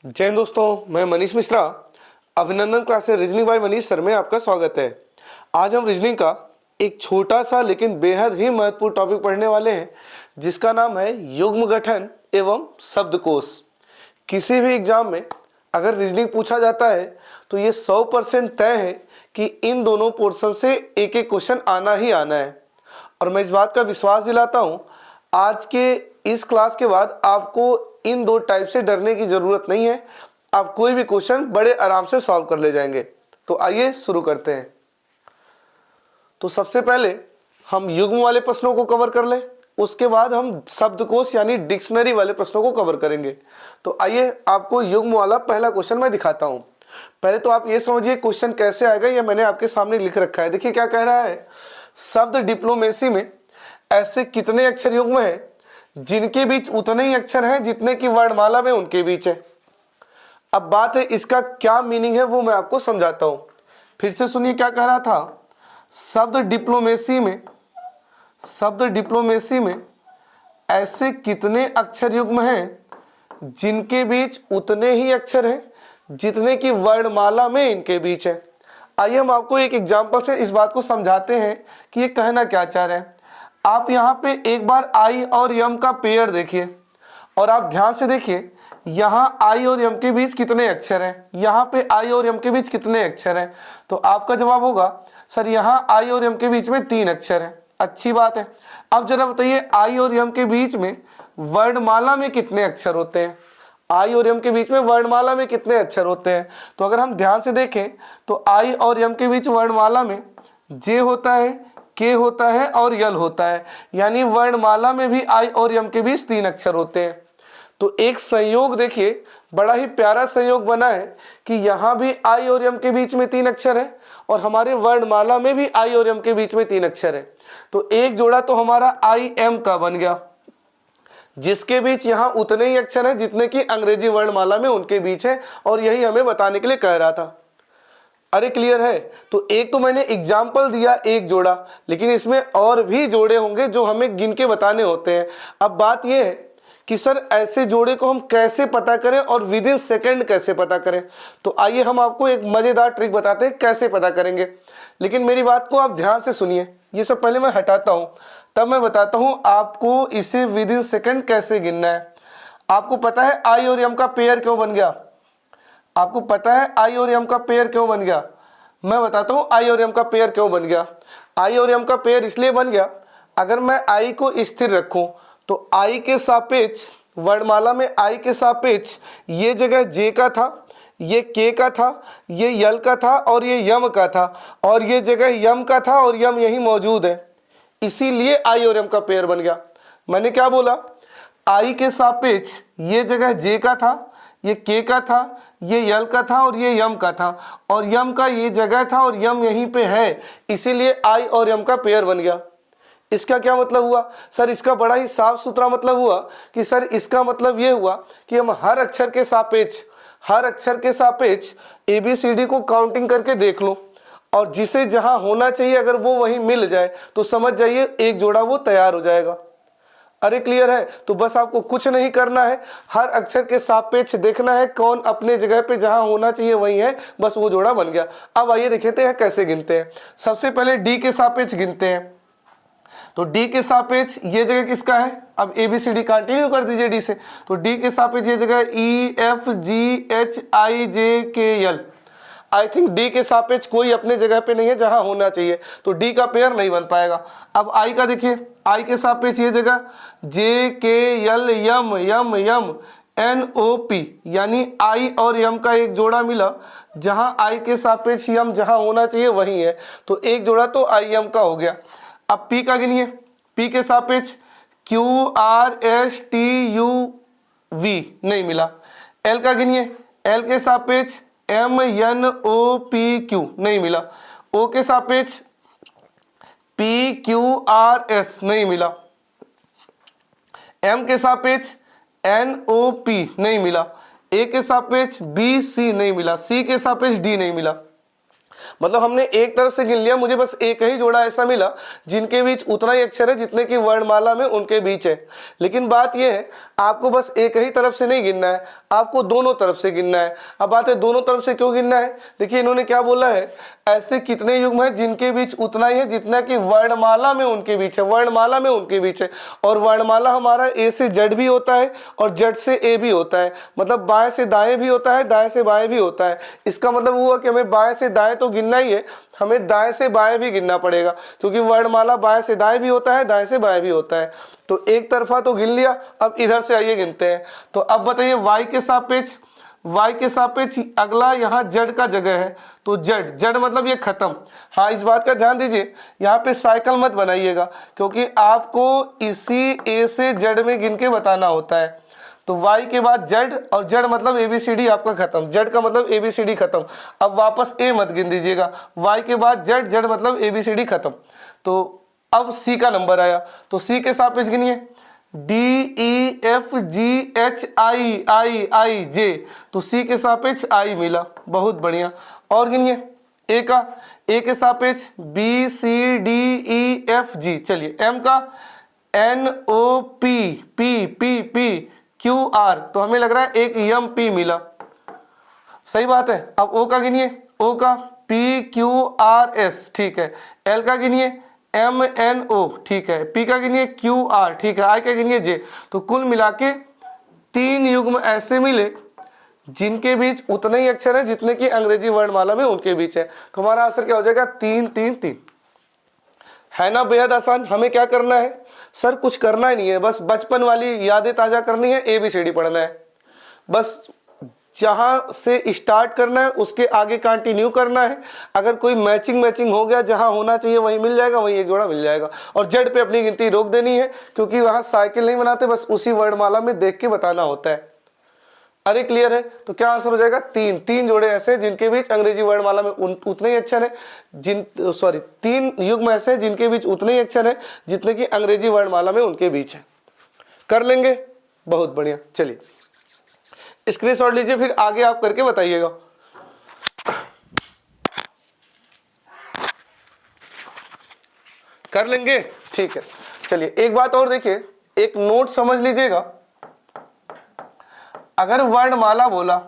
जय हिंद दोस्तों, मैं मनीष मिश्रा। अभिनंदन क्लास से रीजनिंग बाय मनीष सर में आपका स्वागत है। आज हम रीजनिंग का एक छोटा सा लेकिन बेहद ही महत्वपूर्ण टॉपिक पढ़ने वाले हैं, जिसका नाम है युग्म गठन एवं शब्दकोश। किसी भी एग्जाम में अगर रीजनिंग पूछा जाता है तो ये 100% तय है कि इन दोनों पोर्शन से एक एक क्वेश्चन आना ही आना है। और मैं इस बात का विश्वास दिलाता हूँ, आज के इस क्लास के बाद आपको इन दो टाइप से डरने की जरूरत नहीं है। आप कोई भी क्वेश्चन बड़े आराम से सॉल्व कर ले जाएंगे। तो आइए शुरू करते हैं। तो सबसे पहले हम युग्म वाले प्रश्नों को कवर कर लें, उसके बाद हम शब्दकोश यानी डिक्शनरी वाले प्रश्नों को कवर करेंगे। तो आइए आपको युग्म वाला पहला क्वेश्चन मैं दिखाता हूं। पहले तो आप ये समझिए क्वेश्चन कैसे आएगा, ये मैंने आपके सामने लिख रखा है। देखिए क्या कह रहा है, शब्द डिप्लोमेसी में ऐसे कितने अक्षर युग्म हैं जिनके बीच उतने ही अक्षर हैं जितने की वर्णमाला में उनके बीच है। अब बात है इसका क्या मीनिंग है वो मैं आपको समझाता हूं। फिर से सुनिए क्या कह रहा था, शब्द डिप्लोमेसी में ऐसे कितने अक्षर युग्म हैं जिनके बीच उतने ही अक्षर हैं जितने की वर्णमाला में इनके बीच है। आइए हम आपको एक एग्जांपल से इस बात को समझाते हैं कि ये कहना क्या चाह रहे हैं। आप यहाँ पे एक बार आई और यम का पेयर देखिए और आप ध्यान से देखिए यहाँ आई और यम के बीच कितने अक्षर हैं, यहाँ पे आई और यम के बीच कितने अक्षर हैं। तो आपका जवाब होगा सर यहाँ आई और यम के बीच में 3 अक्षर हैं। अच्छी बात है। अब जरा बताइए आई और यम के बीच में वर्णमाला में कितने अक्षर होते हैं, आई और यम के बीच में वर्णमाला में कितने अक्षर होते हैं। तो अगर हम ध्यान से देखें तो आई और यम के बीच वर्णमाला में जे होता है, के होता है और यल होता है, यानी वर्णमाला में भी आई और यम के बीच 3 अक्षर होते हैं। तो एक संयोग देखिए, बड़ा ही प्यारा संयोग बना है कि यहाँ भी आई और यम के बीच में 3 अक्षर है और हमारे वर्णमाला में भी आई और यम के बीच में 3 अक्षर है। तो एक जोड़ा तो हमारा आई एम का बन गया, जिसके बीच यहाँ उतने ही अक्षर हैं जितने की अंग्रेजी वर्णमाला में उनके बीच है, और यही हमें बताने के लिए कह रहा था। अरे क्लियर है। तो एक तो मैंने एग्जाम्पल दिया एक जोड़ा, लेकिन इसमें और भी जोड़े होंगे जो हमें गिन के बताने होते हैं। अब बात यह है कि सर ऐसे जोड़े को हम कैसे पता करें और विद इन सेकेंड कैसे पता करें। तो आइए हम आपको एक मजेदार ट्रिक बताते हैं कैसे पता करेंगे। लेकिन मेरी बात को आप ध्यान से सुनिए, ये सब पहले मैं हटाता हूं, तब मैं बताता हूं आपको इसे विद इन सेकेंड कैसे गिनना है। आपको पता है आई और यम का पेयर क्यों बन गया, आपको पता है आई और यम का पेयर क्यों बन गया। मैं बताता हूं आई और यम का पेयर क्यों बन गया। आई और यम का पेयर इसलिए बन गया, अगर मैं आई को स्थिर रखूं तो आई के सापेक्ष वर्णमाला में आई के सापेक्ष ये जगह जे का था, ये के का था, ये यल का था और ये यम का था, और ये जगह यम का था और यम यही मौजूद है, इसीलिए आई और यम का पेयर बन गया। मैंने क्या बोला, आई के सापेक्ष ये जगह जे का था, ये के का था, ये यल का था और ये यम का था, और यम का ये जगह था और यम यहीं पे है, इसीलिए आई और यम का पेयर बन गया। इसका क्या मतलब हुआ सर, इसका बड़ा ही साफ सुथरा मतलब हुआ कि सर इसका मतलब ये हुआ कि हम हर अक्षर के सापेक्ष ABCD को काउंटिंग करके देख लो, और जिसे जहां होना चाहिए अगर वो वहीं मिल जाए तो समझ जाइए एक जोड़ा वो तैयार हो जाएगा। अरे क्लियर है। तो बस आपको कुछ नहीं करना है, हर अक्षर के सापेक्ष देखना है कौन अपने जगह पे जहां होना चाहिए वही है, बस वो जोड़ा बन गया। अब आइए देखते हैं कैसे गिनते हैं। सबसे पहले डी के सापेक्ष गिनते हैं। तो डी के सापेक्ष ये जगह किसका है, अब ABCD कंटिन्यू कर दीजिए डी से। तो डी के सापेक्ष ये जगह EFGHIJKL। आई थिंक डी के सापेक्ष कोई अपने जगह पे नहीं है जहां होना चाहिए, तो डी का पेयर नहीं बन पाएगा। अब आई का देखिए, आई के सापेक्ष ये जगह JKL यम यम यम NOP, यानी आई और यम का एक जोड़ा मिला, जहां आई के सापेक्ष यम जहां होना चाहिए वही है, तो एक जोड़ा तो आई एम का हो गया। अब पी का गिनिए, पी के सापेक्ष QRSTUV नहीं मिला। एल का गिनिए, एल के सापेक्ष MNOPQ नहीं मिला। ओ के सापेक्ष PQRS नहीं मिला। एम के सापेक्ष NOP नहीं मिला। ए के सापेक्ष BC नहीं मिला। सी के सापेक्ष D नहीं मिला। मतलब हमने एक तरफ से गिन लिया, मुझे बस एक ही जोड़ा ऐसा मिला जिनके बीच उतना ही अक्षर है जितने की वर्णमाला में उनके बीच है। लेकिन बात यह है आपको बस एक ही तरफ से नहीं गिनना है, आपको दोनों तरफ से गिनना है। अब बात है दोनों तरफ से क्यों गिनना है, देखिए इन्होंने क्या बोला है, ऐसे कितने युग्म हैं जिनके बीच उतना ही है जितना कि वर्णमाला में उनके बीच है, वर्णमाला में उनके बीच है। और वर्णमाला हमारा ए से जेड भी होता है और जेड से ए भी होता है, मतलब बाएं से दाएं भी होता है, दाएं से बाएं भी होता है। इसका मतलब हुआ कि हमें बाएं से दाएं तो गिनना ही है, हमें दाएं से बाएं भी गिनना पड़ेगा, क्योंकि वर्णमाला बाएं से दाएं भी होता है, दाएं से बाएं भी होता है। तो एक तरफा तो गिन लिया, अब इधर से आइए गिनते हैं। तो अब बताइए y के सापेक्ष, y के सापेक्ष अगला यहाँ z का जगह है, तो z मतलब ये खत्म। हाँ इस बात का ध्यान दीजिए, यहाँ पे साइकिल मत बनाइएगा, क्योंकि आपको इसी a से z में गिन के बताना होता है। तो y के बाद z और z मतलब ABCD आपका खत्म, z का मतलब ABCD खत्म। अब वापस a मत गिन दीजिएगा, y के बाद z मतलब ABCD खत्म। तो अब C का नंबर आया, तो C के सापेक्ष गिनिए, DEFGHI तो C के सापेक्ष I मिला, बहुत बढ़िया। और गिनिए A का, A के सापेक्ष BCDEFG, चलिए M का NOPPQR, तो हमें लग रहा है एक MP मिला, सही बात है। अब O का गिनिए, O का PQRS, ठीक है। L का गिनिए MNO, ठीक है। P का गिनिए QR, ठीक है। I का गिनिए J। तो कुल मिला के 3 युग्म ऐसे मिले जिनके बीच उतने ही अक्षर है जितने की अंग्रेजी वर्णमाला में उनके बीच है। तो हमारा आंसर क्या हो जाएगा, 3 3 3, है ना। बेहद आसान। हमें क्या करना है सर, कुछ करना ही नहीं है, बस बचपन वाली यादें ताजा करनी है, ABCD पढ़ना है, बस जहां से स्टार्ट करना है उसके आगे कंटिन्यू करना है। अगर कोई मैचिंग हो गया, जहां होना चाहिए वहीं मिल जाएगा, वहीं एक जोड़ा मिल जाएगा। और जेड पे अपनी गिनती रोक देनी है, क्योंकि वहां साइकिल नहीं बनाते, बस उसी वर्णमाला में देख के बताना होता है। अरे क्लियर है। तो क्या आंसर हो जाएगा, 3 जोड़े ऐसे जिनके बीच अंग्रेजी वर्णमाला में उतने ही अक्षर है, 3 युग्म ऐसे जिनके बीच उतने ही अक्षर है जितने की अंग्रेजी वर्णमाला में उनके बीच है। कर लेंगे, बहुत बढ़िया। चलिए स्क्रीनशॉट लीजिए, फिर आगे आप करके बताइएगा। कर लेंगे, ठीक है। चलिए एक बात और देखिए, एक नोट समझ लीजिएगा। अगर वर्णमाला बोला,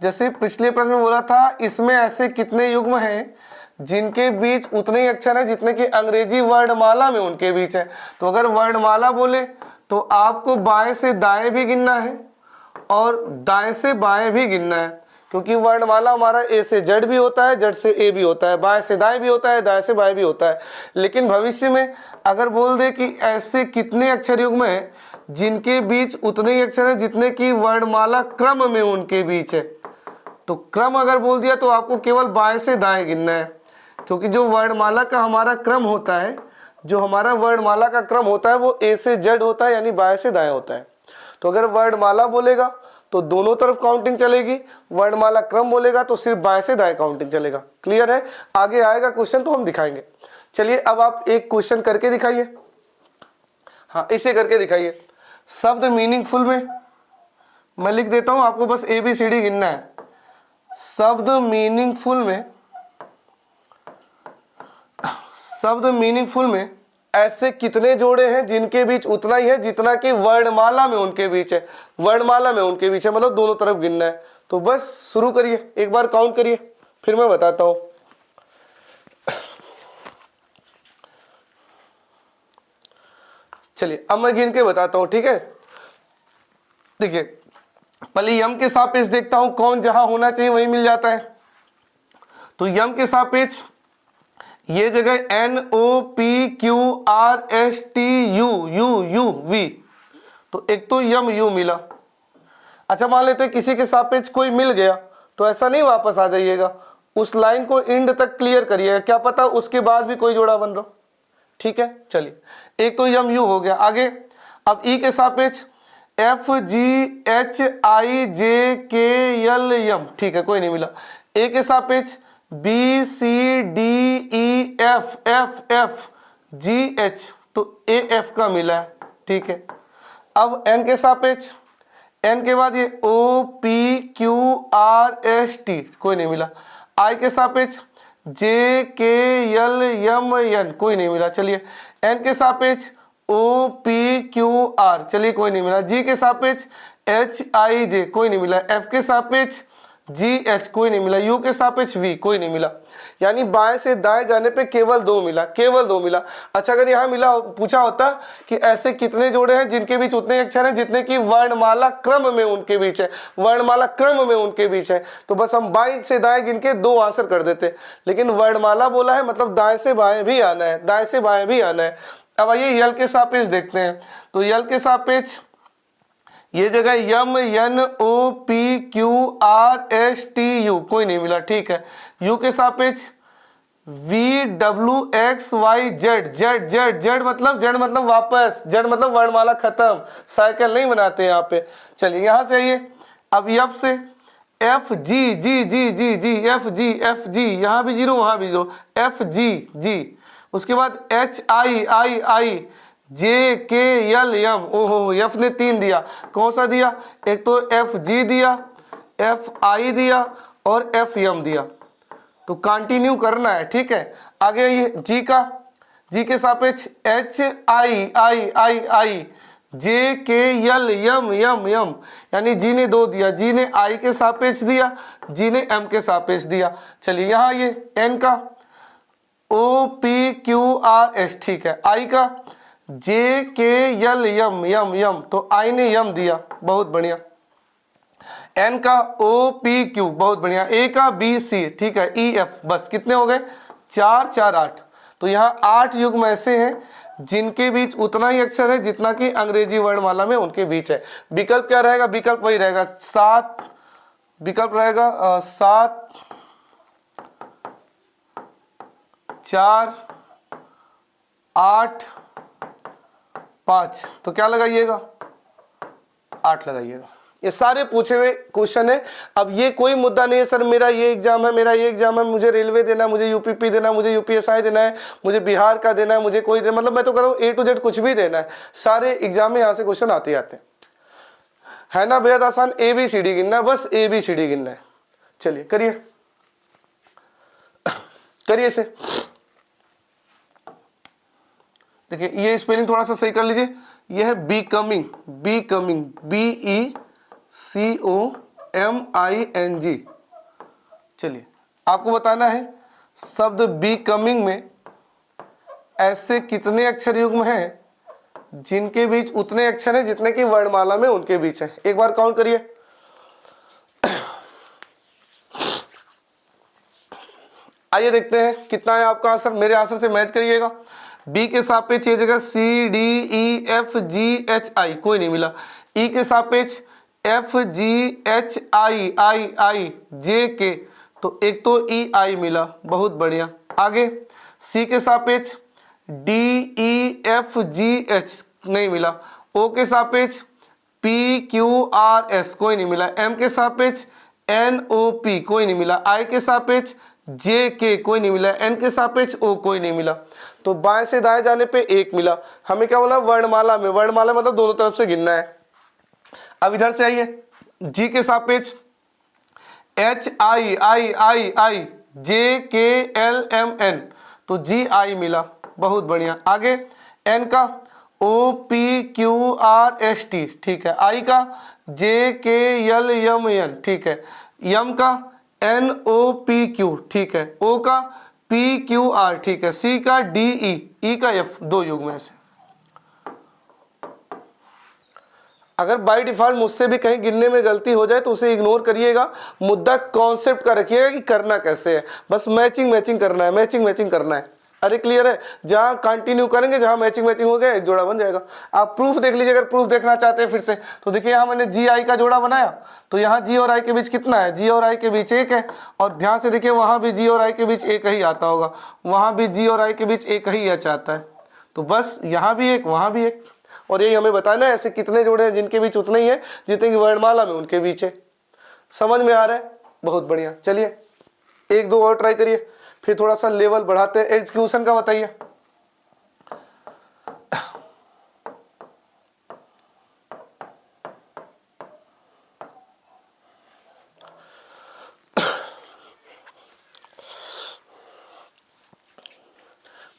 जैसे पिछले प्रश्न में बोला था, इसमें ऐसे कितने युग्म हैं जिनके बीच उतने ही अक्षर हैं जितने कि अंग्रेजी वर्णमाला में उनके बीच है। तो अगर वर्णमाला बोले तो आपको बाएं से दाएं भी गिनना है और दाएं से बाएं भी गिनना है, क्योंकि वर्णमाला हमारा ए से जेड भी होता है, जेड से ए भी होता है, बाएं से दाएं भी होता है, दाएं से बाएं भी होता है। लेकिन भविष्य में अगर बोल दे कि ऐसे कितने अक्षर युग्म हैं जिनके बीच उतने ही अक्षर हैं जितने की वर्णमाला क्रम में उनके बीच है, तो क्रम अगर बोल दिया तो आपको केवल बाएं से दाएं गिनना है, क्योंकि जो वर्णमाला का हमारा क्रम होता है, जो हमारा वर्णमाला का क्रम होता है वो ए से जेड होता है, यानी बाएं से दाएं होता है। तो अगर वर्णमाला बोलेगा तो दोनों तरफ काउंटिंग चलेगी, वर्णमाला क्रम बोलेगा तो सिर्फ बाएं से दाएं काउंटिंग चलेगा। क्लियर है। आगे आएगा क्वेश्चन तो हम दिखाएंगे। चलिए अब आप एक क्वेश्चन करके दिखाइए। हाँ इसे करके दिखाइए। शब्द मीनिंगफुल में मैं लिख देता हूं, आपको बस ABCD गिनना है। शब्द मीनिंगफुल में ऐसे कितने जोड़े हैं जिनके बीच उतना ही है जितना कि वर्णमाला में उनके बीच है, वर्णमाला में उनके बीच है, मतलब दोनों तरफ गिनना है। तो बस शुरू करिए, एक बार काउंट करिए, फिर मैं बताता हूं। चलिए अब मैं गिन के बताता हूं, ठीक है। देखिए पहले यम के सापेक्ष देखता हूं, कौन जहां होना चाहिए वहीं मिल जाता है। तो यम के सापेक्ष ये जगह NOPQRSTU तो एक तो यम यू मिला। अच्छा मान लेते हैं किसी के सापेक्ष कोई मिल गया, तो ऐसा नहीं वापस आ जाइएगा, उस लाइन को एंड तक क्लियर करिएगा, क्या पता उसके बाद भी कोई जोड़ा बन रहा। ठीक है चलिए, एक तो यम यू हो गया। आगे अब ई के सापेक्ष FGHIJKLM, ठीक है कोई नहीं मिला। ए के सापेक्ष BCDEFFGH तो AF का मिला है, ठीक है। अब एन के सापेक्ष, एन के बाद ये OPQRST कोई नहीं मिला। आई के सापेक्ष जे के यल यम यन, कोई नहीं मिला। चलिए एन के सापेक्ष ओ पी क्यू आर, चलिए कोई नहीं मिला। जी के सापेक्ष एच आई जे, कोई नहीं मिला। एफ के सापेक्ष जी एच, कोई नहीं मिला। यू के सापेक्ष वी, कोई नहीं मिला। यानी बाएं से दाएं जाने पे केवल 2 मिला, केवल 2 मिला। अच्छा अगर यहाँ मिला पूछा होता कि ऐसे कितने जोड़े हैं जिनके बीच उतने अक्षर हैं जितने की वर्णमाला क्रम में उनके बीच है, वर्णमाला क्रम में उनके बीच है, तो बस हम बाएं से दाएं गिन के 2 आंसर कर देते। लेकिन वर्णमाला बोला है मतलब दाएं से बाएं भी आना है, दाएं से बाएं भी आना है। अब आइए यल के सापेक्ष देखते हैं। तो यल के सापेक्ष ये जगह M N O P Q R S T U, कोई नहीं मिला, ठीक है। यू के सापेक्ष V W X Y Z, Z Z Z मतलब वापस, जेड मतलब वर्णमाला खत्म, साइकिल नहीं बनाते यहाँ पे। चलिए यहाँ से आइए अब एफ से एफ जी जी जी जी जी एफ जी, यहाँ भी 0 वहाँ भी 0, एफ जी जी। उसके बाद H I I I J के यल यम, ओहो एफ ने 3 दिया, कौन सा दिया? एक तो एफ जी दिया, एफ आई दिया और एफ यम दिया, तो कंटिन्यू करना है, ठीक है। आगे ये जी का, जी के सापेक्ष H I I I I J के यल यम यम यम, यानी जी ने 2 दिया, जी ने आई के सापेक्ष दिया, जी ने एम के सापेक्ष दिया। चलिए यहाँ ये एन का O P Q R S, ठीक है। आई का जे के यल यम यम यम, तो आई ने यम दिया, बहुत बढ़िया। एन का ओ पी क्यू, बहुत बढ़िया। ए का बी सी, ठीक है। ई एफ, बस कितने हो गए? 4 4 8। तो यहाँ 8 युग्म ऐसे हैं जिनके बीच उतना ही अक्षर है जितना कि अंग्रेजी वर्णमाला में उनके बीच है। विकल्प क्या रहेगा? विकल्प वही रहेगा 7, विकल्प रहेगा 7 4 8 5, तो क्या लगाइएगा? 8 लगाइएगा। ये सारे पूछे हुए क्वेश्चन है। अब ये कोई मुद्दा नहीं है सर मेरा ये एग्जाम है, मेरा ये एग्जाम है, मुझे रेलवे देना है, मुझे यूपीपी देना है, मुझे यूपीएसआई देना है, मुझे बिहार का देना है, मुझे कोई देना, मतलब मैं तो कह रहा हूँ A to Z कुछ भी देना है। सारे एग्जाम में यहाँ से क्वेश्चन आते ही आते है ना। बेहद आसान, ABCD गिनना है, बस ABCD गिनना है। चलिए करिए, करिए इसे। देखिए ये स्पेलिंग थोड़ा सा सही कर लीजिए। यह है बीकमिंग, बीकमिंग, BECOMING। चलिए आपको बताना है शब्द बीकमिंग में ऐसे कितने अक्षर युग्म हैं जिनके बीच उतने अक्षर हैं जितने की वर्णमाला में उनके बीच है। एक बार काउंट करिए। आइए देखते हैं कितना है आपका आंसर, मेरे आंसर से मैच करिएगा। बी के सापेक्ष ये जगह C D E F G H I, कोई नहीं मिला। ई के सापेक्ष F G H I I I J K, तो एक तो ई आई मिला, बहुत बढ़िया। आगे सी के सापेक्ष D E F G H नहीं मिला। ओ के सापेक्ष पी क्यू आर एस, कोई नहीं मिला। एम के सापेक्ष एन ओ पी, कोई नहीं मिला। आई के सापेक्ष जे के, कोई नहीं मिला। एन के सापेक्ष ओ, कोई नहीं मिला। तो बाएं से दाएं जाने पे 1 मिला। हमें क्या बोला? वर्णमाला में, वर्णमाला मतलब दोनों तरफ से गिनना है। अब इधर से आइए, जी के सापेक्ष H I I I I J K L M N, तो जी आई मिला, बहुत बढ़िया। आगे एन का O P Q R S T, ठीक है। आई का J K L M N, ठीक है। यम का एन ओ पी क्यू, ठीक है। ओ का पी क्यू आर, ठीक है। सी का डी ई, ई का एफ, 2 युग्म में से। अगर बाय डिफॉल्ट मुझसे भी कहीं गिनने में गलती हो जाए तो उसे इग्नोर करिएगा। मुद्दा कॉन्सेप्ट का रखिएगा कि करना कैसे है, बस मैचिंग मैचिंग करना है, मैचिंग मैचिंग करना है। अरे क्लियर है? जहां कंटिन्यू करेंगे, जहां मैचिंग मैचिंग हो गया, एक जोड़ा बन जाएगा। आप प्रूफ देख लीजिए, अगर प्रूफ देखना चाहते हैं फिर से, तो देखिए यहाँ मैंने जी आई का जोड़ा बनाया, तो यहाँ जी और आई के बीच कितना है? जी और आई के बीच 1 है। और ध्यान से देखिए वहां भी जी और आई के बीच 1 ही आता होगा, वहां भी जी और आई के बीच 1 ही एच आता है। तो बस यहाँ भी 1, वहां भी 1, और यही हमें बताना है ऐसे कितने जोड़े हैं जिनके बीच उतने ही है जितने की वर्णमाला में उनके बीच है। समझ में आ रहा है? बहुत बढ़िया। चलिए 1 2 और ट्राई करिए, फिर थोड़ा सा लेवल बढ़ाते हैं। एग्जीक्यूशन का बताइए।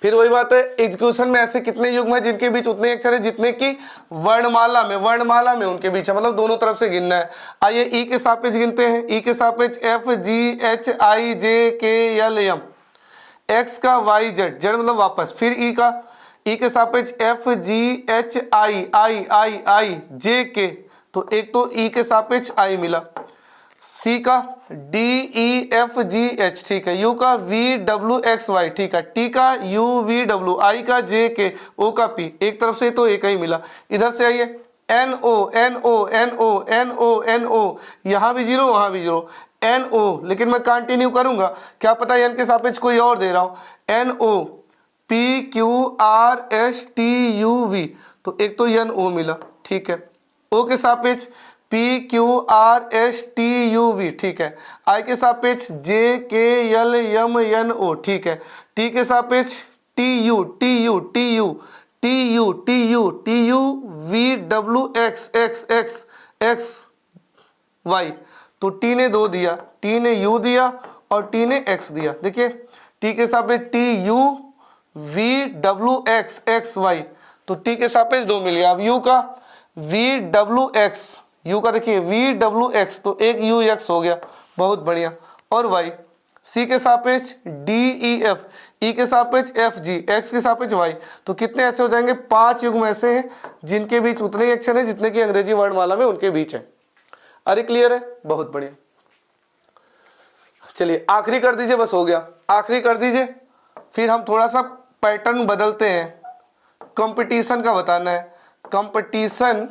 फिर वही बात है, एग्जीक्यूशन में ऐसे कितने युग्म है जिनके बीच उतने अक्षर है जितने की वर्णमाला में उनके बीच है, मतलब दोनों तरफ से गिनना है। आइए ई के सापेक्ष गिनते हैं। ई के सापेक्ष एफ जी एच आई J K L M, x का वाई जेड, जेड मतलब वापस, फिर ई का, ई के सापेक्ष F G H I I I I J K, तो एक तो ई के सापेक्ष आई मिला, सी का D E F G H, ठीक है, यू का वी डब्ल्यू एक्स वाई, ठीक है, टी का यू वी डब्ल्यू, आई का जे के, ओ का पी, एक तरफ से तो एक ही मिला। इधर से आइए N O N O N O N O N O, यहाँ भी जीरो वहाँ भी जीरो, एन ओ, लेकिन मैं कंटिन्यू करूंगा, क्या पता एन के सापेक्ष कोई और दे रहा हूँ, N O P Q R S T U V, तो एक तो एन ओ मिला, ठीक है, ओ के सापेक्ष P Q R S T U V, ठीक है, आई के सापेक्ष जे के एल एम एन ओ, ठीक है, टी के सापेक्ष T U T U T U T U T U T U V W X X X X Y, तो T ने दो दिया, टी ने यू दिया और टी ने एक्स दिया। देखिए टी के सापेक्ष T U V W X X Y, तो टी के सापेक्ष दो मिल गया। अब यू का वी डब्ल्यू एक्स, यू का देखिए वी डब्ल्यू एक्स, तो एक यू एक्स हो गया, बहुत बढ़िया, और वाई, सी के सापेक्ष डी ई एफ, ई के सापेक्ष एफ जी, एक्स के सापेक्ष वाई, तो कितने ऐसे हो जाएंगे, 5 युग्म ऐसे हैं जिनके बीच उतने ही अक्षर हैं जितने की अंग्रेजी वर्णमाला में उनके बीच है। अरे क्लियर है, बहुत बढ़िया। चलिए आखिरी कर दीजिए, बस हो गया, आखिरी कर दीजिए, फिर हम थोड़ा सा पैटर्न बदलते हैं, कंपटीशन का बताना है। कंपटीशन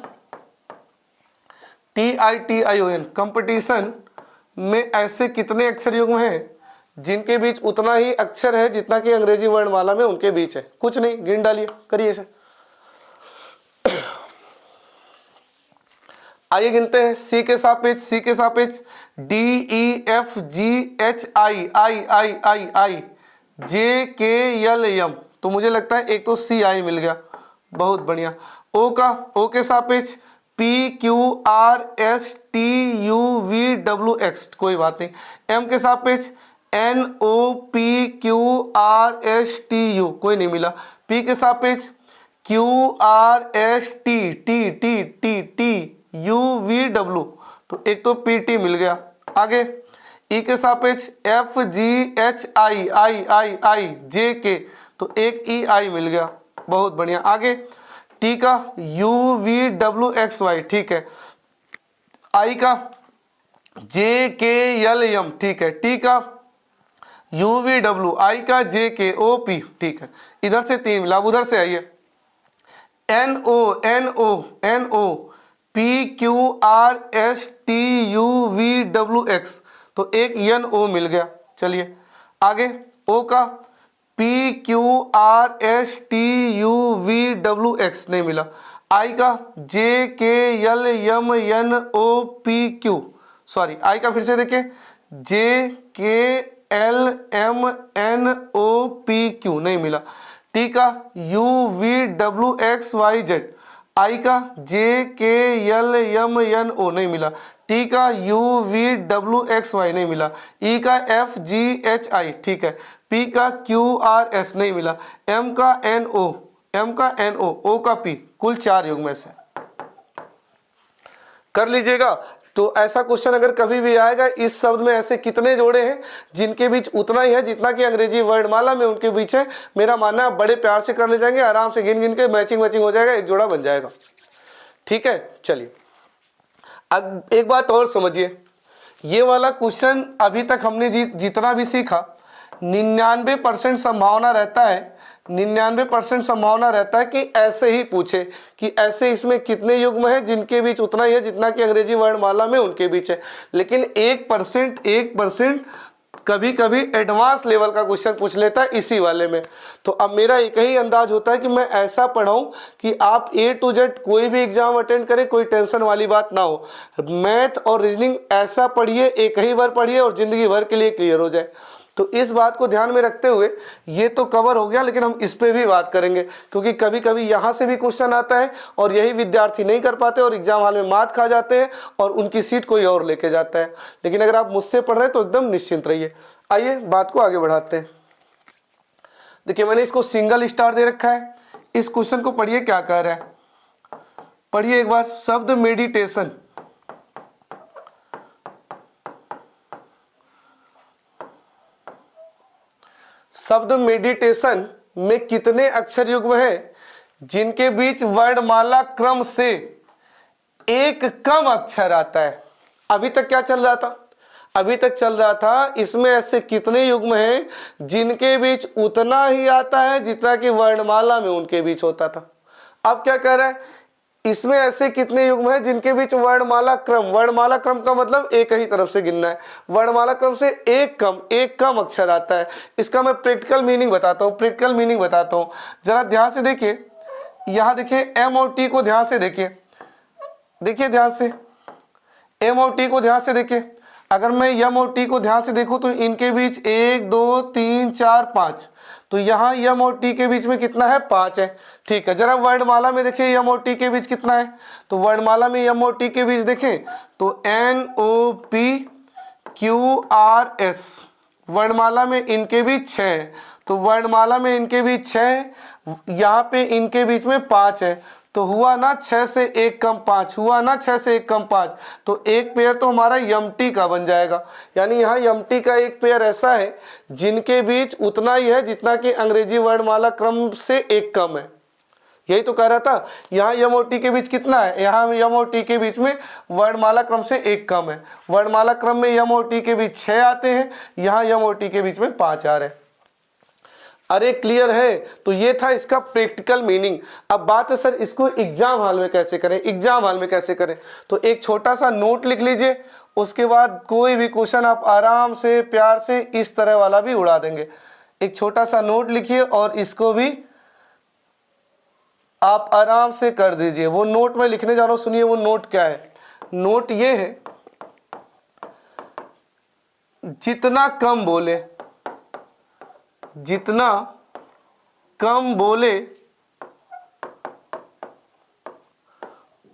TITION, कंपटीशन में ऐसे कितने अक्षर युग्म हैं जिनके बीच उतना ही अक्षर है जितना कि अंग्रेजी वर्णमाला में उनके बीच है, कुछ नहीं, गिन डालिए, करिए इसे। आइए गिनते हैं, सी के सापेक्ष D E F G H I I I I I J K L M, तो मुझे लगता है एक तो सी आई मिल गया, बहुत बढ़िया। ओ का, ओ के सापेक्ष P Q R S T U V W X, कोई बात नहीं। एम के सापेक्ष N O P Q R S T U, कोई नहीं मिला। पी के सापेक्ष Q R S T T T T T U V W, तो एक तो पी टी मिल गया। आगे ई के सापेक्ष F G H I I I I J K, तो एक ई आई मिल गया, बहुत बढ़िया। आगे टी का U V W X Y, ठीक है, आई का जे के एल एम, ठीक है, टी का यू वी डब्ल्यू, आई का जे के ओ पी, ठीक है, इधर से 3 मिला। उधर से आइए N O N O N O P Q R S T U V W X, तो एक एन ओ मिल गया। चलिए आगे ओ का P Q R S T U V W X, नहीं मिला। आई का J K L M N O P Q, sorry I का फिर से देखिए J K L M N O P Q, नहीं मिला। टी का U V W X Y Z, I का J K L M N ओ, नहीं मिला। टी का U V W X Y, नहीं मिला। ई का एफ जी एच आई, ठीक है। पी का क्यू आर एस, नहीं मिला। एम का एन ओ, एम का एन ओ, ओ का पी, कुल 4 युग्म में से कर लीजिएगा। तो ऐसा क्वेश्चन अगर कभी भी आएगा, इस शब्द में ऐसे कितने जोड़े हैं जिनके बीच उतना ही है जितना कि अंग्रेजी वर्णमाला में उनके बीच है। मेरा मानना है बड़े प्यार से कर ले जाएंगे, आराम से गिन गिन के मैचिंग हो जाएगा, एक जोड़ा बन जाएगा। ठीक है, चलिए अब एक बात और समझिए, ये वाला क्वेश्चन अभी तक हमने जितना भी सीखा 99% संभावना रहता है, 99% संभावना रहता है कि ऐसे ही पूछे कि ऐसे इसमें कितने युग्म हैं जिनके बीच उतना ही है जितना कि अंग्रेजी वर्णमाला में उनके बीच है। लेकिन 1% कभी कभी एडवांस लेवल का क्वेश्चन पूछ लेता है इसी वाले में। तो अब मेरा एक ही अंदाज होता है कि मैं ऐसा पढ़ाऊं कि आप A to Z कोई भी एग्जाम अटेंड करें, कोई टेंशन वाली बात ना हो। मैथ और रीजनिंग ऐसा पढ़िए, एक ही बार पढ़िए और जिंदगी भर के लिए क्लियर हो जाए। तो इस बात को ध्यान में रखते हुए ये तो कवर हो गया, लेकिन हम इस पे भी बात करेंगे क्योंकि कभी कभी यहाँ से भी क्वेश्चन आता है और यही विद्यार्थी नहीं कर पाते और एग्जाम हॉल में मात खा जाते हैं और उनकी सीट कोई और लेके जाता है। लेकिन अगर आप मुझसे पढ़ रहे हैं तो एकदम निश्चिंत रहिए। आइए बात को आगे बढ़ाते हैं। देखिए मैंने इसको सिंगल स्टार दे रखा है। इस क्वेश्चन को पढ़िए क्या कह रहा है, पढ़िए एक बार। शब्द मेडिटेशन, शब्द मेडिटेशन में कितने अक्षर युग्म हैं जिनके बीच वर्णमाला क्रम से एक कम अक्षर आता है। अभी तक क्या चल रहा था, अभी तक चल रहा था इसमें ऐसे कितने युग्म हैं जिनके बीच उतना ही आता है जितना कि वर्णमाला में उनके बीच होता था। अब क्या कह रहा है, इसमें ऐसे कितने युग्म हैं जिनके बीच वर्णमाला क्रम का मतलब एक ही तरफ से गिनना है, वर्णमाला क्रम से एक कम अक्षर आता है। इसका मैं प्रैक्टिकल मीनिंग बताता हूँ, जरा ध्यान से देखिए। यहां देखिए एम और टी को ध्यान से देखिए, ध्यान से एम और टी को ध्यान से देखिए। अगर मैं यम और टी को ध्यान से देखूं तो इनके बीच 1 2 3 4 5, तो यहाँ यम और टी के बीच में कितना है, 5 है। ठीक है, जरा वर्णमाला में देखिए यम और टी के बीच कितना है, तो वर्णमाला में यम और टी के बीच देखें तो NOPQRS, वर्णमाला में इनके बीच 6 है, तो वर्णमाला में इनके बीच 6 है, यहाँ पे इनके बीच में 5 है, तो हुआ ना 6 से 1 कम 5, हुआ ना 6 से 1 कम 5, तो एक पेयर तो हमारा यमटी का बन जाएगा। यानी यहाँ यमटी का एक पेयर ऐसा है जिनके बीच उतना ही है जितना कि अंग्रेजी वर्णमाला क्रम से एक कम है। यही तो कह रहा था, यहाँ यम और टी के बीच कितना है, यहाँ यम और टी के बीच में वर्णमाला क्रम से एक कम है। वर्णमाला क्रम में यम और टी के बीच 6 आते हैं, यहाँ यम और टी के बीच में 5 आ रहे हैं। अरे क्लियर है, तो ये था इसका प्रैक्टिकल मीनिंग। अब बात है सर इसको एग्जाम हॉल में कैसे करें, तो एक छोटा सा नोट लिख लीजिए, उसके बाद कोई भी क्वेश्चन आप आराम से प्यार से इस तरह वाला भी उड़ा देंगे। एक छोटा सा नोट लिखिए और इसको भी आप आराम से कर दीजिए। वो नोट मैं लिखने जा रहा हूं, सुनिए वो नोट क्या है। नोट ये है, जितना कम बोले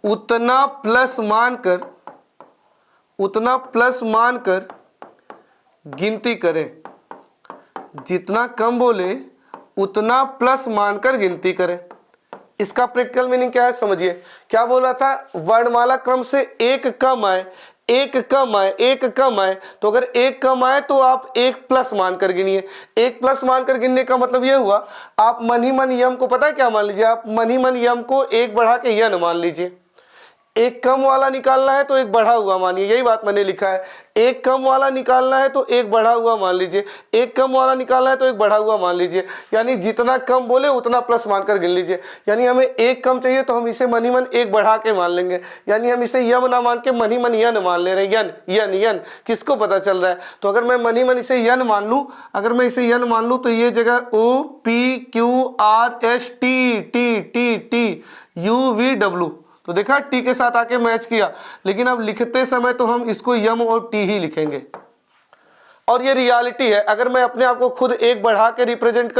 उतना प्लस मानकर गिनती करें, जितना कम बोले उतना प्लस मानकर गिनती करें। इसका प्रैक्टिकल मीनिंग क्या है समझिए। क्या बोला था, वर्णमाला क्रम से एक कम आए, तो अगर एक कम आए तो आप एक प्लस मानकर गिनिए। एक प्लस मानकर गिनने का मतलब ये हुआ, आप मन ही मन यम को पता है क्या मान लीजिए, आप मन ही मन यम को एक बढ़ा के यन मान लीजिए। एक कम वाला निकालना है तो एक बढ़ा हुआ मानिए, यही बात मैंने लिखा है। एक कम वाला निकालना है तो एक बढ़ा हुआ मान लीजिए, एक कम वाला निकालना है तो एक बढ़ा हुआ मान लीजिए। यानी जितना कम बोले उतना प्लस मानकर गिन लीजिए। यानी हमें एक कम चाहिए तो हम इसे मन ही मन एक बढ़ा के मान लेंगे। यानी हम इसे यम ना मान के मन ही मन यन मान ले रहे हैं। यन किसको पता चल रहा है, तो अगर मैं मन ही मन इसे यन मान लूँ, तो ये जगह OPQRST तो देखा टी के साथ आके मैच किया। लेकिन अब लिखते समय तो हम इसको यम और टी ही लिखेंगे, और ये रियलिटी है। अगर मैं अपने आप को खुद एक बढ़ा के रिप्रेजेंट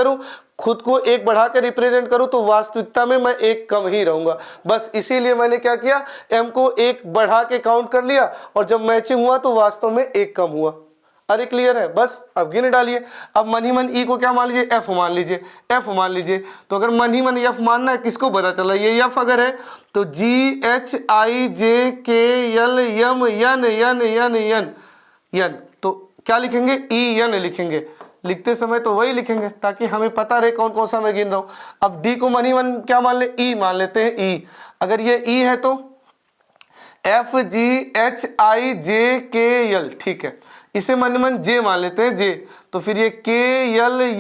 करूं, तो वास्तविकता में मैं एक कम ही रहूंगा। बस इसीलिए मैंने क्या किया, एम को एक बढ़ा के काउंट कर लिया, और जब मैचिंग हुआ तो वास्तव में एक कम हुआ। अरे क्लियर है, बस अब गिन डालिए। अब मन ही मन ई को क्या मान लीजिए, एफ मान लीजिए। तो अगर मन ही मन एफ मानना है, किसको पता चला ये एफ अगर है तो GHIJKLMYN, तो क्या लिखेंगे, EN लिखेंगे। लिखते समय तो वही लिखेंगे ताकि हमें पता रहे कौन कौन सा मैं गिन रहा हूं। अब डी को मन ही मन क्या मान ले, ई मान लेते हैं। ई अगर ये ई है तो FGHIJKL, ठीक है। इसे मन मन जे मान लेते हैं, जे, तो फिर ये KLMNOOP,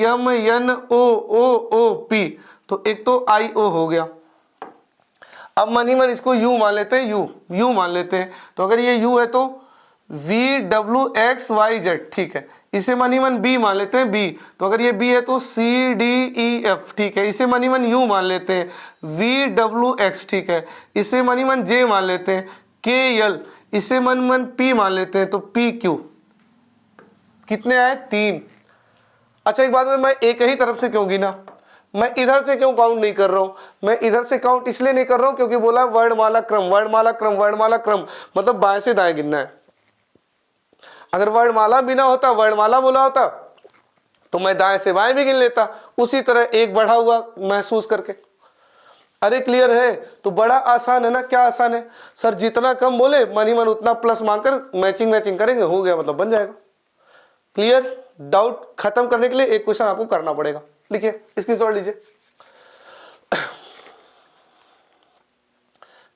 तो एक तो IO हो गया। अब मन ही मन इसको यू मान लेते हैं, यू मान लेते हैं। तो अगर ये यू है तो VWXYZ, ठीक है। इसे मन ही मन बी मान लेते हैं, बी, तो अगर ये बी है तो CDEF, ठीक है। इसे मन ही मन यू मान लेते हैं, VWX, ठीक है। इसे मन ही मन जे मान लेते हैं, KL, इसे मन मन पी मान लेते हैं, तो PQ। कितने आए, 3। अच्छा एक बात है, मैं एक ही तरफ से क्यों गिना, मैं इधर से क्यों काउंट नहीं कर रहा हूं। मैं इधर से काउंट इसलिए नहीं कर रहा हूं क्योंकि बोला वर्णमाला क्रम, मतलब बाएं से दाएं गिनना है। अगर वर्णमाला बिना होता, वर्णमाला बोला होता तो मैं दाएं से बाएं भी गिन लेता, उसी तरह एक बढ़ा हुआ महसूस करके। अरे क्लियर है? तो बड़ा आसान है ना। क्या आसान है सर? जितना कम बोले मन ही मन उतना प्लस मानकर मैचिंग करेंगे, हो गया, मतलब बन जाएगा। क्लियर? डाउट खत्म करने के लिए एक क्वेश्चन आपको करना पड़ेगा। लिखिए, इसकी जोड़ लीजिए,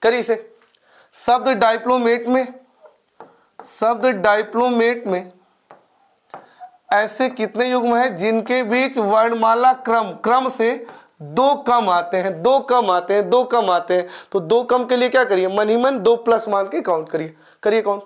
करिए इसे। शब्द डाइप्लोमेट में ऐसे कितने युग्म हैं जिनके बीच वर्णमाला क्रम से दो कम आते हैं? दो कम आते हैं। तो दो कम के लिए क्या करिए? मन ही मन 2 प्लस मान के काउंट करिए काउंट।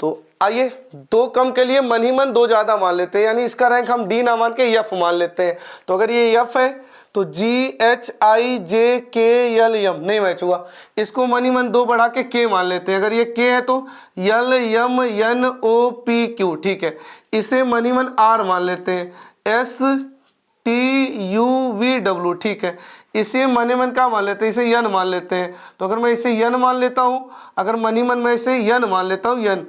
तो आइए, दो कम के लिए मन ही मन 2 ज्यादा मान लेते हैं, यानी इसका रैंक हम डी ना मान के एफ मान लेते हैं। तो अगर ये एफ है तो GHIJKLM नहीं मैच हुआ, इसको मन ही मन 2 बढ़ा के के मान लेते हैं। अगर ये के है तो LMNOPQ, ठीक है। इसे मन ही मन आर मान लेते हैं, STUVW, ठीक है। इसे मन ही मन क्या मान लेते हैं? इसे यन मान लेते हैं। तो अगर मैं इसे यन मान लेता हूं, अगर मन ही मन मैं इसे यन मान लेता हूं, यन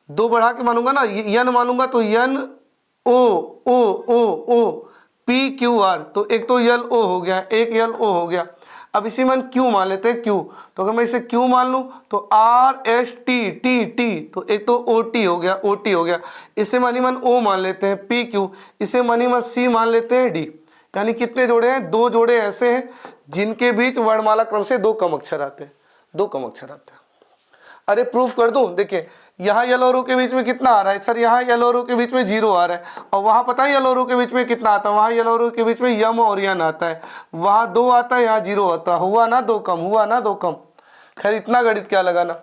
2 बढ़ा के मानूंगा ना, यन मानूंगा तो यन ओ PQR, तो एक तो यल ओ हो गया, एक यल ओ हो गया। अब इसी में क्यू मान लेते हैं, क्यू। तो अगर मैं इसे क्यू मान लूं तो RST, तो एक तो OT हो गया, इसे मनी मन O मान लेते हैं, PQ, इसे मनी मन C मान लेते हैं, D। यानी कितने जोड़े हैं? 2 जोड़े ऐसे हैं जिनके बीच वर्णमाला क्रम से 2 कम अक्षर आते हैं। अरे प्रूफ कर दूं? देखिए, यहाँ यल और ओ के बीच में कितना आ रहा है सर? यहाँ यल और ओ के बीच में 0 आ रहा है, और वहाँ पता है यल और ओ के बीच में कितना आता है? वहाँ यल और ओ के बीच में यम और यन आता है, वहाँ 2 आता है, यहाँ 0 आता है। हुआ ना 2 कम। खैर इतना गणित क्या लगाना,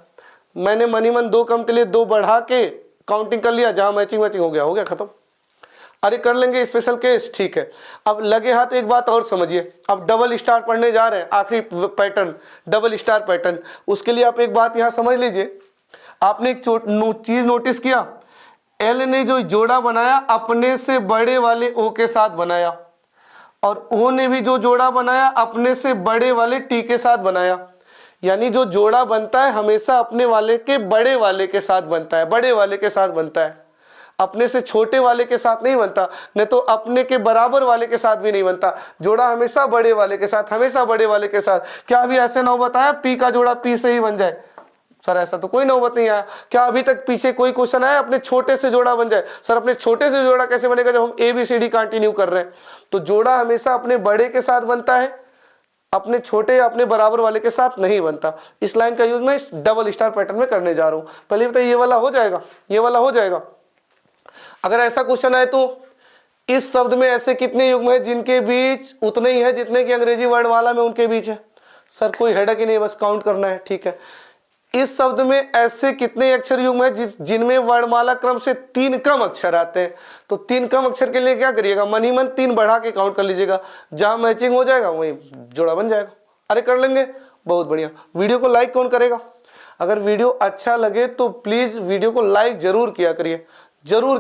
मैंने मनी मन 2 कम के लिए 2 बढ़ा के काउंटिंग कर लिया, जहाँ मैचिंग हो गया खत्म। अरे कर लेंगे स्पेशल केस, ठीक है। अब लगे हाथ एक बात और समझिए, अब डबल स्टार पढ़ने जा रहे हैं, आखिरी पैटर्न डबल स्टार पैटर्न। उसके लिए आप एक बात यहाँ समझ लीजिए, आपने एक चीज नोटिस किया, एल ने जो जोड़ा बनाया अपने से बड़े वाले ओ के साथ बनाया, और ओ ने भी जो जोड़ा बनाया अपने से बड़े वाले टी के साथ बनाया। यानी जो जोड़ा बनता है हमेशा अपने वाले के बड़े वाले के साथ बनता है, अपने से छोटे वाले के साथ नहीं बनता, नहीं तो अपने के बराबर वाले के साथ भी नहीं बनता। जोड़ा हमेशा बड़े वाले के साथ, क्या अभी ऐसे नौबत आया पी का जोड़ा पी से ही बन जाए? सर ऐसा तो कोई नौबत नहीं आया। क्या अभी तक पीछे कोई क्वेश्चन आया अपने छोटे से जोड़ा बन जाए? सर अपने छोटे से जोड़ा कैसे बनेगा जब हम ABCD कंटिन्यू कर रहे हैं? तो जोड़ा हमेशा अपने बड़े के साथ बनता है, अपने छोटे या अपने बराबर वाले के साथ नहीं बनता। इस लाइन का यूज मैं इस डबल स्टार पैटर्न में करने जा रहा हूं। पहले बताइए, ये वाला हो जाएगा। अगर ऐसा क्वेश्चन आए तो इस शब्द में ऐसे कितने युग्म है जिनके बीच उतने ही है जितने की अंग्रेजी वर्णमाला में उनके बीच है? सर कोई हेडक ही नहीं, बस काउंट करना है, ठीक है। इस शब्द में ऐसे कितने अक्षर युग्म है जिनमें वर्णमाला क्रम से 3 कम अक्षर आते हैं? तो 3 कम अक्षर के लिए क्या करिएगा? मन ही मन 3 बढ़ा के काउंट कर लीजिएगा, जहां मैचिंग हो जाएगा वहीं जोड़ा बन जाएगा। अरे कर लेंगे, बहुत बढ़िया। वीडियो को लाइक कौन करेगा? अगर वीडियो अच्छा लगे तो प्लीज वीडियो को लाइक जरूर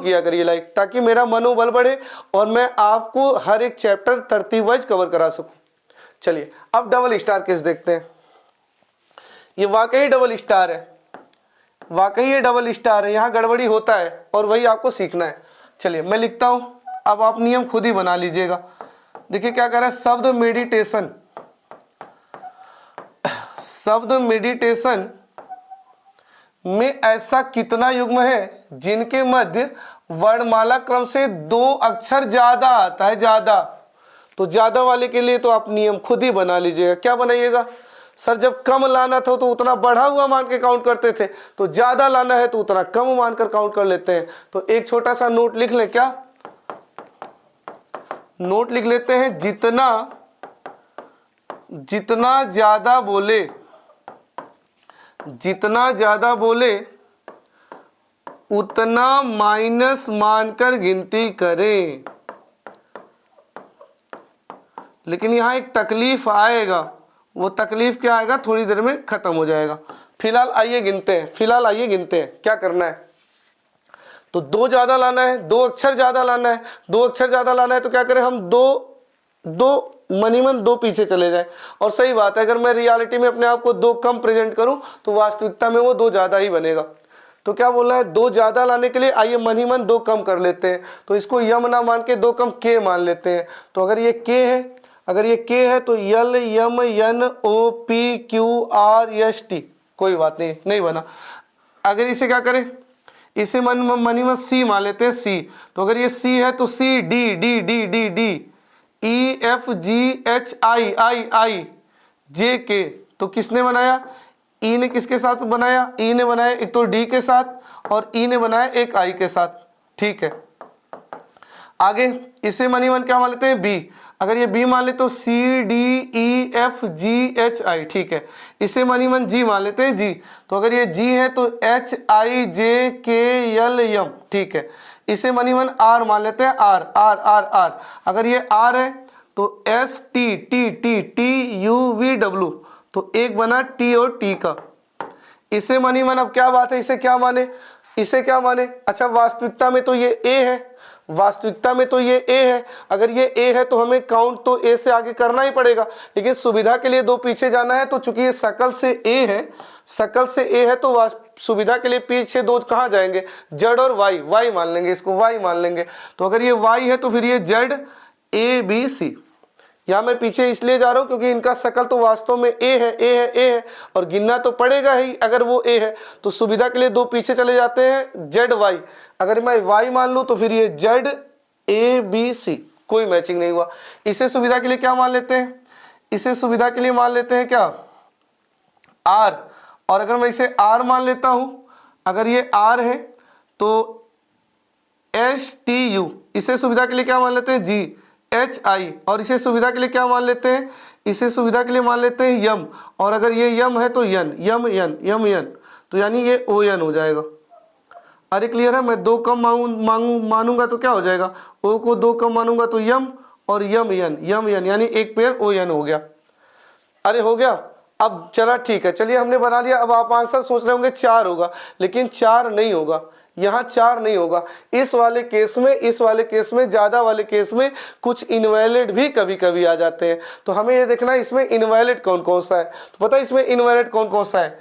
किया करिए लाइक, ताकि मेरा मनोबल बढ़े और मैं आपको हर एक चैप्टर तरतीब वाइज कवर करा सकूं। चलिए अब डबल स्टार केस देखते हैं। ये वाकई डबल स्टार है, यहाँ गड़बड़ी होता है और वही आपको सीखना है। चलिए मैं लिखता हूं, अब आप नियम खुद ही बना लीजिएगा। देखिए क्या कह रहा है, शब्द मेडिटेशन में ऐसा कितना युग्म है जिनके मध्य वर्णमाला क्रम से 2 अक्षर ज्यादा आता है? ज्यादा, तो ज्यादा वाले के लिए तो आप नियम खुद ही बना लीजिएगा। क्या बनाइएगा? सर जब कम लाना था तो उतना बढ़ा हुआ मान के काउंट करते थे, तो ज्यादा लाना है तो उतना कम मानकर काउंट कर लेते हैं। तो एक छोटा सा नोट लिख लें, क्या नोट लिख लेते हैं? जितना ज्यादा बोले उतना माइनस मानकर गिनती करें। लेकिन यहां एक तकलीफ आएगा, वो तकलीफ क्या आएगा थोड़ी देर में खत्म हो जाएगा। फिलहाल आइए गिनते हैं क्या करना है। तो 2 ज्यादा लाना है, 2 अक्षर ज्यादा लाना है। 2 अक्षर ज्यादा लाना है तो क्या करें हम? 2 मन ही मन 2 पीछे चले जाए। और सही बात है, अगर मैं रियलिटी में अपने आप को 2 कम प्रेजेंट करूं तो वास्तविकता में वो 2 ज़्यादा ही बनेगा। तो क्या बोलना है, 2 ज़्यादा लाने के लिए आइए मन ही मन 2 कम कर लेते हैं। तो इसको यम ना मान के 2 कम के मान लेते हैं। तो अगर ये के है, अगर ये के है तो L M N O P Q R S T, कोई बात नहीं, नहीं बना। अगर इसे क्या करें, इसे मन ही मन सी मान लेते हैं सी। तो अगर ये सी है तो C D D D D D E F G H I I I J K. तो किसने बनाया, ई ने किसके साथ बनाया, ई ने बनाया एक तो डी के साथ और ई ने बनाया एक आई के साथ। ठीक है, आगे इसे मन ही मन क्या मान लेते हैं बी। अगर ये बी मान ले तो C D E F G H I. ठीक है, इसे मन ही मन जी मान लेते हैं जी। तो अगर ये जी है तो H I J K L M. ठीक है, इसे मन ही मन आर मान लेते हैं आर आर आर आर। अगर ये आर है तो S T T T T U V W. तो एक बना टी और टी का। इसे मन ही मन अब क्या बात है, इसे क्या माने, इसे क्या माने। अच्छा, वास्तविकता में तो ये ए है, वास्तविकता में तो ये ए है। अगर ये ए है तो हमें काउंट तो ए से आगे करना ही पड़ेगा, लेकिन सुविधा के लिए 2 पीछे जाना है। तो चूंकि ये शकल से ए है, शकल से ए है तो सुविधा के लिए पीछे 2 कहाँ जाएंगे, जेड और वाई। वाई मान लेंगे, इसको वाई मान लेंगे। तो अगर ये वाई है तो फिर ये जेड ए बी सी। यहाँ मैं पीछे इसलिए जा रहा हूँ क्योंकि इनका शकल तो वास्तव में ए है, ए है, ए है, और गिनना तो पड़ेगा ही। अगर वो ए है तो सुविधा के लिए 2 पीछे चले जाते हैं, जेड वाई। अगर मैं वाई मान लूँ तो फिर ये जेड ए बी सी, कोई मैचिंग नहीं हुआ। इसे सुविधा के लिए क्या मान लेते हैं, इसे सुविधा के लिए मान लेते हैं क्या, आर। और अगर मैं इसे आर मान लेता हूँ, अगर ये आर है तो एस टी यू। इसे सुविधा के लिए क्या मान लेते हैं जी एच आई। और इसे सुविधा के लिए क्या मान लेते हैं, इसे सुविधा के लिए मान लेते हैं यम। और अगर ये यम है तो यन, यम यन यम यन। तो यानी ये ओ यन हो जाएगा। अरे क्लियर है, मैं 2 कम मानूंगा तो क्या हो जाएगा, ओ को 2 कम मानूंगा तो यम और यम यन यम यन, यानी एक पेयर ओ यन हो गया। अरे हो गया। अब चला ठीक है, चलिए हमने बना लिया। अब आप आंसर सोच रहे होंगे 4 होगा, लेकिन 4 नहीं होगा, यहाँ 4 नहीं होगा। इस वाले केस में, इस वाले केस में, ज्यादा वाले केस में कुछ इनवैलिड भी कभी कभी आ जाते हैं। तो हमें ये देखना है इसमें इनवैलिड कौन कौन सा है। तो पता है इसमें इनवैलिड कौन कौन सा है,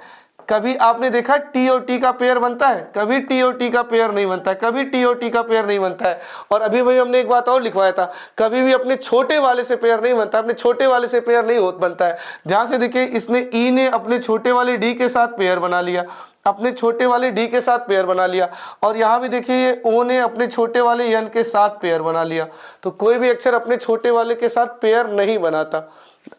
कभी आपने देखा टी और टी का पेयर बनता है, कभी टी और टी का पेयर नहीं बनता है, कभी टी और टी का पेयर नहीं बनता है। और अभी भाई हमने एक बात और लिखवाया था, कभी भी अपने छोटे वाले से पेयर नहीं बनता, अपने छोटे वाले से पेयर नहीं बनता है। ध्यान से देखिए, इसने ई ने अपने छोटे वाले डी के साथ पेयर बना लिया, अपने छोटे वाले डी के साथ पेयर बना लिया। और यहाँ भी देखिए ये ओ ने अपने छोटे वाले यन के साथ पेयर बना लिया। तो कोई भी अक्षर अपने छोटे वाले के साथ पेयर नहीं बनाता।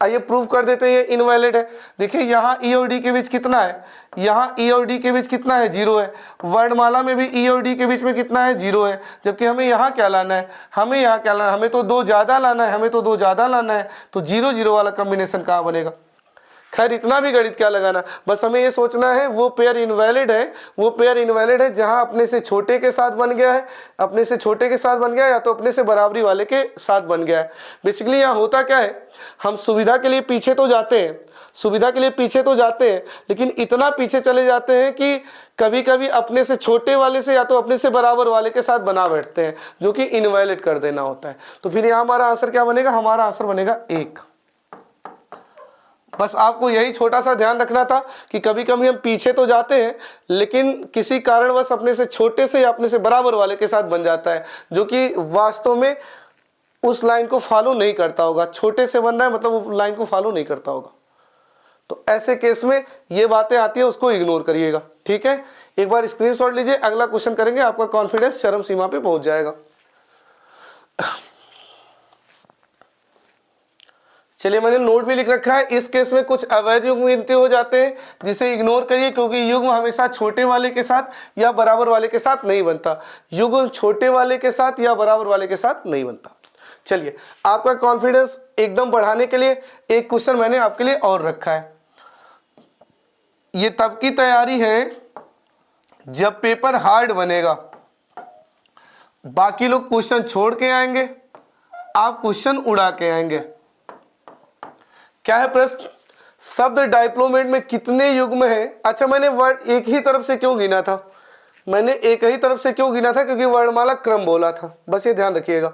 आइए प्रूव कर देते हैं ये इनवैलिड है। देखिए यहाँ ई और डी के बीच कितना है, यहाँ ई और डी के बीच कितना है, 0 है। वर्णमाला में भी ई और डी के बीच में कितना है, 0 है। जबकि हमें यहाँ क्या लाना है, हमें यहाँ क्या लाना है, हमें तो 2 ज़्यादा लाना है, हमें तो 2 ज़्यादा लाना है। तो 0 0 वाला कॉम्बिनेशन कहाँ बनेगा। खैर इतना भी गणित क्या लगाना, बस हमें ये सोचना है वो पेयर इनवैलिड है, वो पेयर इनवैलिड है जहां अपने से छोटे के साथ बन गया है, अपने से छोटे के साथ बन गया है, या तो अपने से बराबरी वाले के साथ बन गया है। बेसिकली यहाँ होता क्या है, हम सुविधा के लिए पीछे तो जाते हैं, सुविधा के लिए पीछे तो जाते हैं, लेकिन इतना पीछे चले जाते हैं कि कभी कभी अपने से छोटे वाले से या तो अपने से बराबर वाले के साथ बना बैठते हैं, जो कि इनवैलिड कर देना होता है। तो फिर यहाँ हमारा आंसर क्या बनेगा, हमारा आंसर बनेगा 1। बस आपको यही छोटा सा ध्यान रखना था कि कभी कभी हम पीछे तो जाते हैं, लेकिन किसी कारणवश अपने से छोटे से या अपने से बराबर वाले के साथ बन जाता है, जो कि वास्तव में उस लाइन को फॉलो नहीं करता होगा। छोटे से बन रहा है मतलब वो लाइन को फॉलो नहीं करता होगा। तो ऐसे केस में ये बातें आती है, उसको इग्नोर करिएगा। ठीक है, एक बार स्क्रीनशॉट लीजिए, अगला क्वेश्चन करेंगे, आपका कॉन्फिडेंस चरम सीमा पे पहुंच जाएगा। चलिए मैंने नोट भी लिख रखा है, इस केस में कुछ अवैध युग्म गिनती हो जाते हैं, जिसे इग्नोर करिए, क्योंकि युग्म हमेशा छोटे वाले के साथ या बराबर वाले के साथ नहीं बनता। युग्म छोटे वाले के साथ या बराबर वाले के साथ नहीं बनता। चलिए, आपका कॉन्फिडेंस एकदम बढ़ाने के लिए एक क्वेश्चन मैंने आपके लिए और रखा है। ये तब की तैयारी है जब पेपर हार्ड बनेगा, बाकी लोग क्वेश्चन छोड़ के आएंगे, आप क्वेश्चन उड़ा के आएंगे। क्या है प्रश्न, शब्द डायप्लोमेट में कितने युग्म हैं। अच्छा, मैंने वर्ड एक ही तरफ से क्यों गिना था, मैंने एक ही तरफ से क्यों गिना था, क्योंकि वर्णमाला क्रम बोला था, बस ये ध्यान रखिएगा।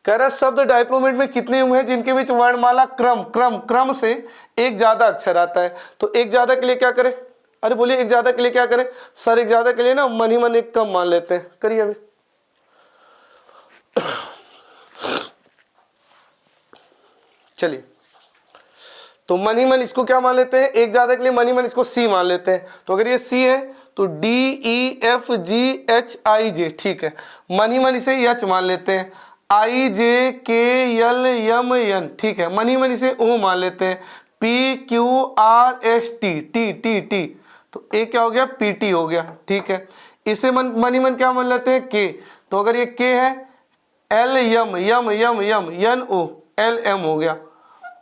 कह रहा है शब्द डायप्लोमेट में कितने युग्म हैं जिनके बीच वर्णमाला क्रम से एक ज्यादा अक्षर आता है। तो एक ज्यादा के लिए क्या करें? अरे बोलिए एक ज्यादा के लिए क्या करें? सर एक ज्यादा के लिए ना मन ही मन एक कम मान लेते हैं। करिए अभी। चलिए, तो मन ही मन इसको क्या मान लेते हैं? एक ज्यादा के लिए मन ही मन इसको सी मान लेते हैं। तो अगर ये सी है तो DEFGHIJ, ठीक है। मन ही मन इसे एच मान लेते हैं। IJKLMN, ठीक है। मन ही मन इसे ओ मान लेते हैं। PQRST, T. तो ए क्या हो गया? PT हो गया, ठीक है। इसे मन ही मन क्या मान लेते हैं? के। तो अगर ये के है NO LM हो गया।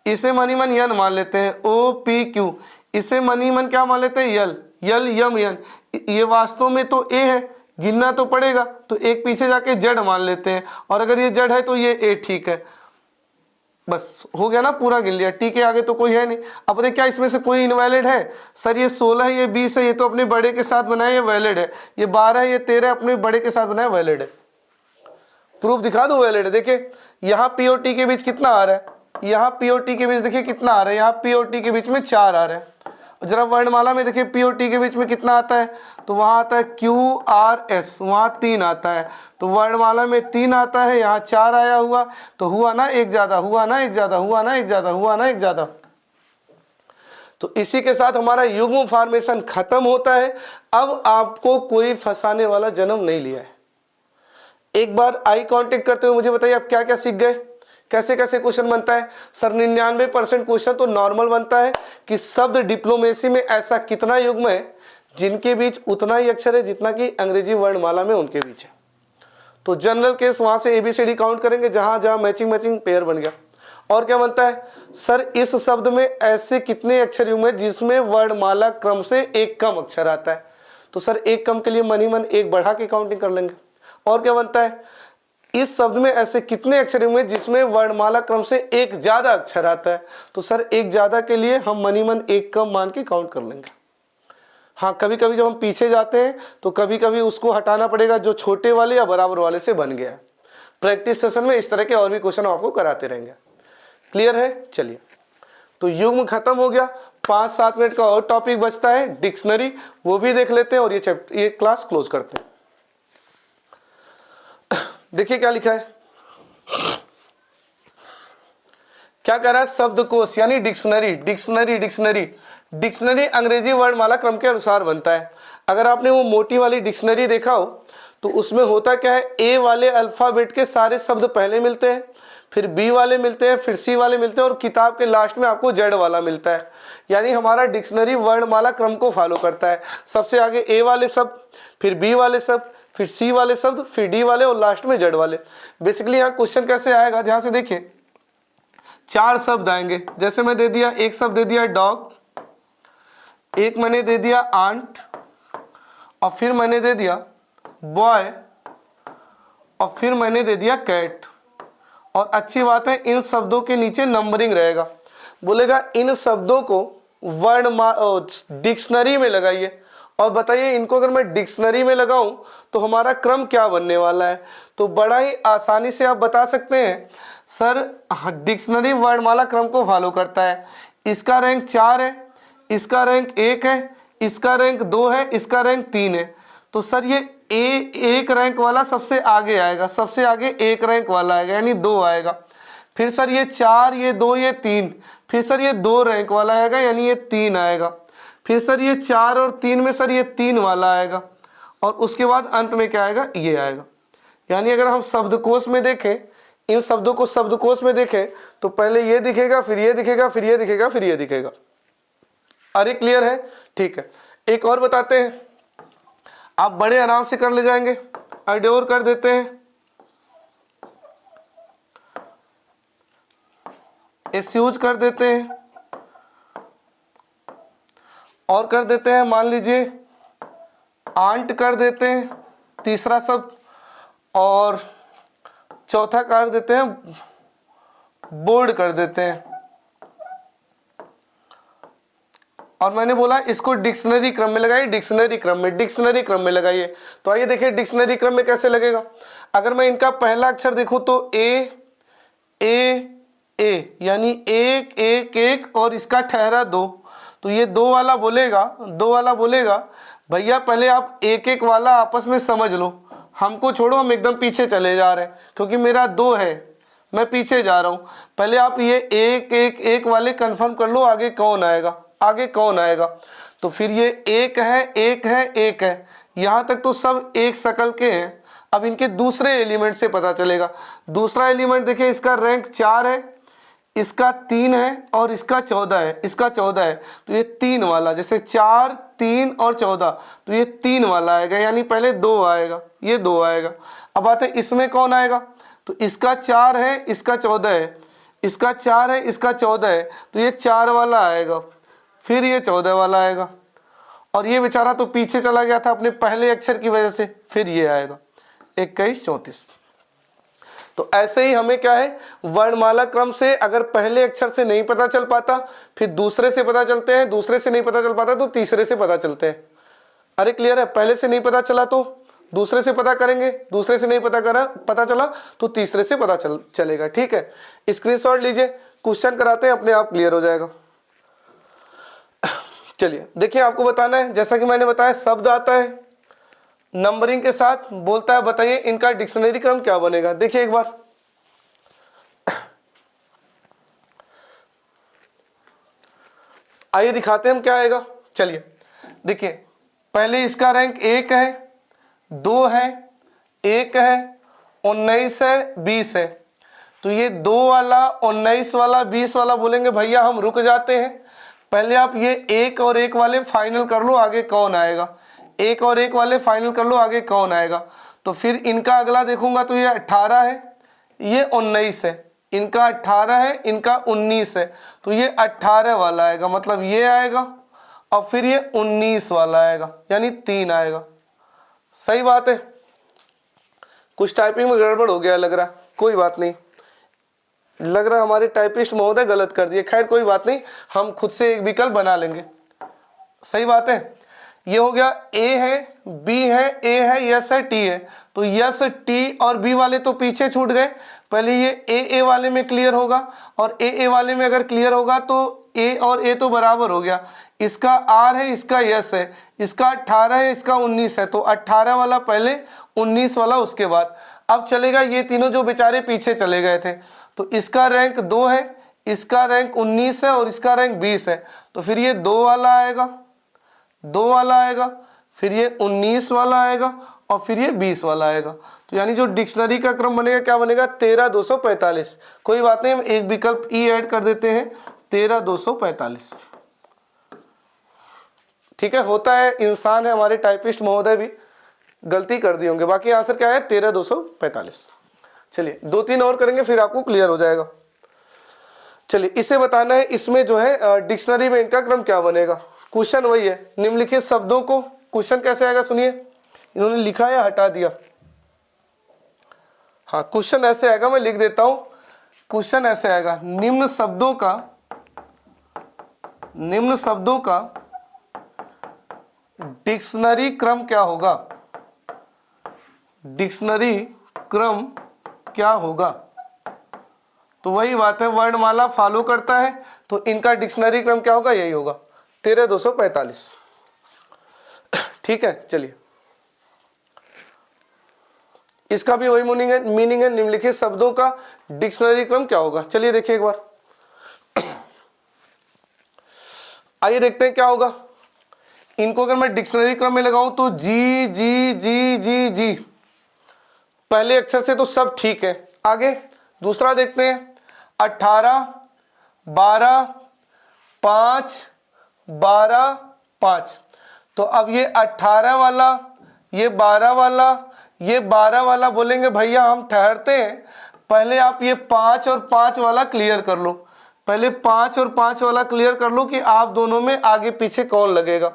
इसे मन ही मन यन मान लेते हैं। OPQ। इसे मन ही मन क्या मान लेते हैं? YN। ये वास्तव में तो ए है, गिनना तो पड़ेगा, तो एक पीछे जाके जेड मान लेते हैं। और अगर ये जेड है तो ये ए, ठीक है। बस हो गया ना, पूरा गिन लिया। टी के आगे तो कोई है नहीं। अब देखिए क्या इसमें से कोई इनवैलिड है? सर ये 16 है, ये 20 है, ये तो अपने बड़े के साथ बनाए, ये वैलिड है। ये 12 है, ये 13 अपने बड़े के साथ बनाए, वैलिड है। प्रूफ दिखा दो वैलिड है। देखिए यहाँ पी और टी के बीच कितना आ रहा है? यहाँ पी और टी के बीच देखिए कितना आ रहा है? यहाँ पी और टी के बीच में 4 आ रहा है। जरा वर्णमाला में देखिए पी और टी के बीच में कितना आता है? तो वहां आता है QRS, वहां 3 आता है। तो वर्णमाला में 3 आता है, यहाँ 4 आया हुआ, तो हुआ ना एक ज्यादा, हुआ ना एक ज्यादा, हुआ ना एक ज्यादा, हुआ ना एक ज्यादा। तो इसी के साथ हमारा युग्म फॉर्मेशन खत्म होता है। अब आपको कोई फंसाने वाला जन्म नहीं लिया है। एक बार आई कांटेक्ट करते हुए मुझे बताइए आप क्या क्या सीख गए, कैसे कैसे क्वेश्चन बनता है? सर 99% क्वेश्चन तो नॉर्मल बनता है कि शब्द डिप्लोमेसी में ऐसा कितना युग्म है जिनके बीच उतना ही अक्षर है जितना कि अंग्रेजी वर्णमाला में उनके बीच है। तो जनरल केस वहां से ABCD काउंट करेंगे, जहां जहां मैचिंग पेयर बन गया। और क्या बनता है? सर इस शब्द में ऐसे कितने अक्षर युग्म है जिसमें वर्णमाला क्रम से एक कम अक्षर आता है? तो सर एक कम के लिए मन ही मन एक बढ़ा के काउंटिंग कर लेंगे। और क्या बनता है? इस शब्द में ऐसे कितने अक्षर युग्म है जिसमें वर्णमाला क्रम से एक ज्यादा अक्षर आता है? तो सर एक ज्यादा के लिए हम मन ही मन एक कम मान के काउंट कर लेंगे। हाँ, कभी कभी जब हम पीछे जाते हैं तो कभी कभी उसको हटाना पड़ेगा जो छोटे वाले या बराबर वाले से बन गया है। प्रैक्टिस सेशन में इस तरह के और भी क्वेश्चन आपको कराते रहेंगे। क्लियर है? चलिए, तो युग्म खत्म हो गया। 5-7 मिनट का और टॉपिक बचता है, डिक्शनरी, वो भी देख लेते हैं और ये क्लास क्लोज करते हैं। देखिए क्या लिखा है, क्या कह रहा है? शब्दकोश यानी डिक्शनरी अंग्रेजी वर्णमाला क्रम के अनुसार बनता है। अगर आपने वो मोटी वाली डिक्शनरी देखा हो तो उसमें होता क्या है? ए वाले अल्फाबेट के सारे शब्द पहले मिलते हैं, फिर बी वाले मिलते हैं, फिर सी वाले मिलते हैं और किताब के लास्ट में आपको जेड वाला मिलता है। यानी हमारा डिक्शनरी वर्णमाला क्रम को फॉलो करता है। सबसे आगे ए वाले शब्द, फिर बी वाले शब्द, फिर सी वाले शब्द, फिर डी वाले और लास्ट में जेड वाले। बेसिकली यहाँ क्वेश्चन कैसे आएगा, ध्यान से देखिए। 4 शब्द आएंगे, जैसे मैं दे दिया, एक शब्द दे दिया डॉग, एक मैंने दे दिया आंट, और फिर मैंने दे दिया बॉय, और फिर मैंने दे दिया कैट। और अच्छी बात है इन शब्दों के नीचे नंबरिंग रहेगा। बोलेगा इन शब्दों को डिक्शनरी में लगाइए और बताइए इनको अगर मैं डिक्शनरी में लगाऊं तो हमारा क्रम क्या बनने वाला है। तो बड़ा ही आसानी से आप बता सकते हैं, सर डिक्शनरी वर्णमाला क्रम को फॉलो करता है। इसका रैंक 4 है, इसका रैंक 1 है, इसका रैंक 2 है, इसका रैंक 3 है। तो सर ये एक रैंक वाला सबसे आगे आएगा, सबसे आगे एक रैंक वाला आएगा यानी 2 आएगा। फिर सर ये 4, ये 2, ये 3, फिर सर ये 2 रैंक वाला आएगा यानी ये 3 आएगा। फिर सर ये 4 और 3 में सर ये 3 वाला आएगा और उसके बाद अंत में क्या आएगा? ये आएगा। यानी अगर हम शब्दकोश में देखें, इन शब्दों को शब्दकोश में देखें तो पहले ये दिखेगा, फिर ये दिखेगा, फिर ये दिखेगा, फिर ये दिखेगा। अरे क्लियर है? ठीक है, एक और बताते हैं, आप बड़े आराम से कर ले जाएंगे। एडोर कर देते हैं, एस्यूज कर देते हैं, और कर देते हैं मान लीजिए आंट कर देते हैं तीसरा शब्द, और चौथा कर देते हैं बोर्ड कर देते हैं। और मैंने बोला इसको डिक्शनरी क्रम में लगाइए, डिक्शनरी क्रम में लगाइए। तो आइए देखिए डिक्शनरी क्रम में कैसे लगेगा। अगर मैं इनका पहला अक्षर देखूं तो ए, ए यानी एक एक एक और इसका ठहरा दो, तो ये दो वाला बोलेगा भैया पहले आप एक एक वाला आपस में समझ लो, हमको छोड़ो, हम एकदम पीछे चले जा रहे हैं क्योंकि मेरा दो है, मैं पीछे जा रहा हूँ। पहले आप ये एक एक एक वाले कंफर्म कर लो, आगे कौन आएगा। तो फिर ये एक है एक है एक है, यहाँ तक तो सब एक शकल के हैं। अब इनके दूसरे एलिमेंट से पता चलेगा। दूसरा एलिमेंट देखिए, इसका रैंक 4 है, इसका 3 है और इसका 14 है। तो ये 3 वाला, जैसे 4 3 और 14, तो ये 3 वाला आएगा, यानी पहले 2 आएगा, ये 2 आएगा। अब बात है इसमें कौन आएगा, तो इसका 4 है इसका 14 है, इसका 4 है इसका 14 है, तो ये 4 वाला आएगा, फिर ये 14 वाला आएगा। और ये बेचारा तो पीछे चला गया था अपने पहले अक्षर की वजह से, फिर ये आएगा 21 34। तो ऐसे ही हमें क्या है, वर्णमाला क्रम से अगर पहले अक्षर से नहीं पता चल पाता, फिर दूसरे से पता चलते हैं, दूसरे से नहीं पता चल पाता तो तीसरे से पता चलते हैं। अरे क्लियर है, पहले से नहीं पता चला तो दूसरे से पता करेंगे, दूसरे से नहीं पता चला तो तीसरे से पता चलेगा। ठीक है, स्क्रीनशॉट लीजिए, क्वेश्चन कराते हैं, अपने आप क्लियर हो जाएगा। चलिए देखिए, आपको बताना है, जैसा कि मैंने बताया शब्द आता है नंबरिंग के साथ, बोलता है बताइए इनका डिक्शनरी क्रम क्या बनेगा। देखिए एक बार, आइए दिखाते हैं हम क्या आएगा। चलिए देखिए, पहले इसका रैंक 1 है 2 है 1 है 19 है 20 है। तो ये 2 वाला 19 वाला 20 वाला बोलेंगे भैया हम रुक जाते हैं, पहले आप ये 1 और 1 वाले फाइनल कर लो, आगे कौन आएगा। 1 और 1 वाले फाइनल कर लो, आगे कौन आएगा। तो फिर इनका अगला देखूंगा तो ये 18 है, ये 19 है, इनका 18 है इनका 19 है, तो ये 18 वाला आएगा, मतलब ये आएगा और फिर ये 19 वाला आएगा, यानी 3 आएगा। सही बात है, कुछ टाइपिंग में गड़बड़ हो गया लग रहा, कोई बात नहीं, लग रहा हमारे टाइपिस्ट महोदय गलत कर दिए, खैर कोई बात नहीं, हम खुद से एक विकल्प बना लेंगे। सही बात है, ये हो गया, ए है बी है ए है यस है टी है। तो यस टी और बी वाले तो पीछे छूट गए, पहले ये ए वाले में क्लियर होगा, और ए वाले में अगर क्लियर होगा तो ए और ए तो बराबर हो गया, इसका आर है इसका यस है, इसका 18 है इसका 19 है, तो 18 वाला पहले 19 वाला उसके बाद। अब चलेगा ये तीनों जो बेचारे पीछे चले गए थे, तो इसका रैंक 2 है, इसका रैंक 19 है और इसका रैंक 20 है, तो फिर ये 2 वाला आएगा, 2 वाला आएगा, फिर ये 19 वाला आएगा और फिर ये 20 वाला आएगा। तो यानी जो डिक्शनरी का क्रम बनेगा क्या बनेगा, 13245। कोई बात नहीं, हम एक विकल्प ई ऐड कर देते हैं, 13245। ठीक है, होता है, इंसान है, हमारे टाइपिस्ट महोदय भी गलती कर दिए होंगे, बाकी आंसर क्या है 13245। चलिए 2-3 और करेंगे फिर आपको क्लियर हो जाएगा। चलिए इसे बताना है, इसमें जो है डिक्शनरी में इनका क्रम क्या बनेगा। क्वेश्चन वही है, निम्नलिखित शब्दों को, क्वेश्चन कैसे आएगा सुनिए, इन्होंने लिखा या हटा दिया। हाँ, क्वेश्चन ऐसे आएगा, मैं लिख देता हूं, क्वेश्चन ऐसे आएगा, निम्न शब्दों का डिक्शनरी क्रम क्या होगा, डिक्शनरी क्रम क्या होगा। तो वही बात है, वर्णमाला फॉलो करता है, तो इनका डिक्शनरी क्रम क्या होगा, यही होगा 13245। ठीक है, चलिए इसका भी वही मीनिंग है, निम्नलिखित शब्दों का डिक्शनरी क्रम क्या होगा। चलिए देखिए एक बार, आइए देखते हैं क्या होगा। इनको अगर मैं डिक्शनरी क्रम में लगाऊं तो जी जी जी जी जी, पहले अक्षर से तो सब ठीक है। आगे दूसरा देखते हैं, 18 12 5 12 5। तो अब ये 18 वाला, ये 12 वाला, ये 12 वाला बोलेंगे भैया हम ठहरते हैं, पहले आप ये 5 और 5 वाला क्लियर कर लो, पहले 5 और 5 वाला क्लियर कर लो कि आप दोनों में आगे पीछे कौन लगेगा,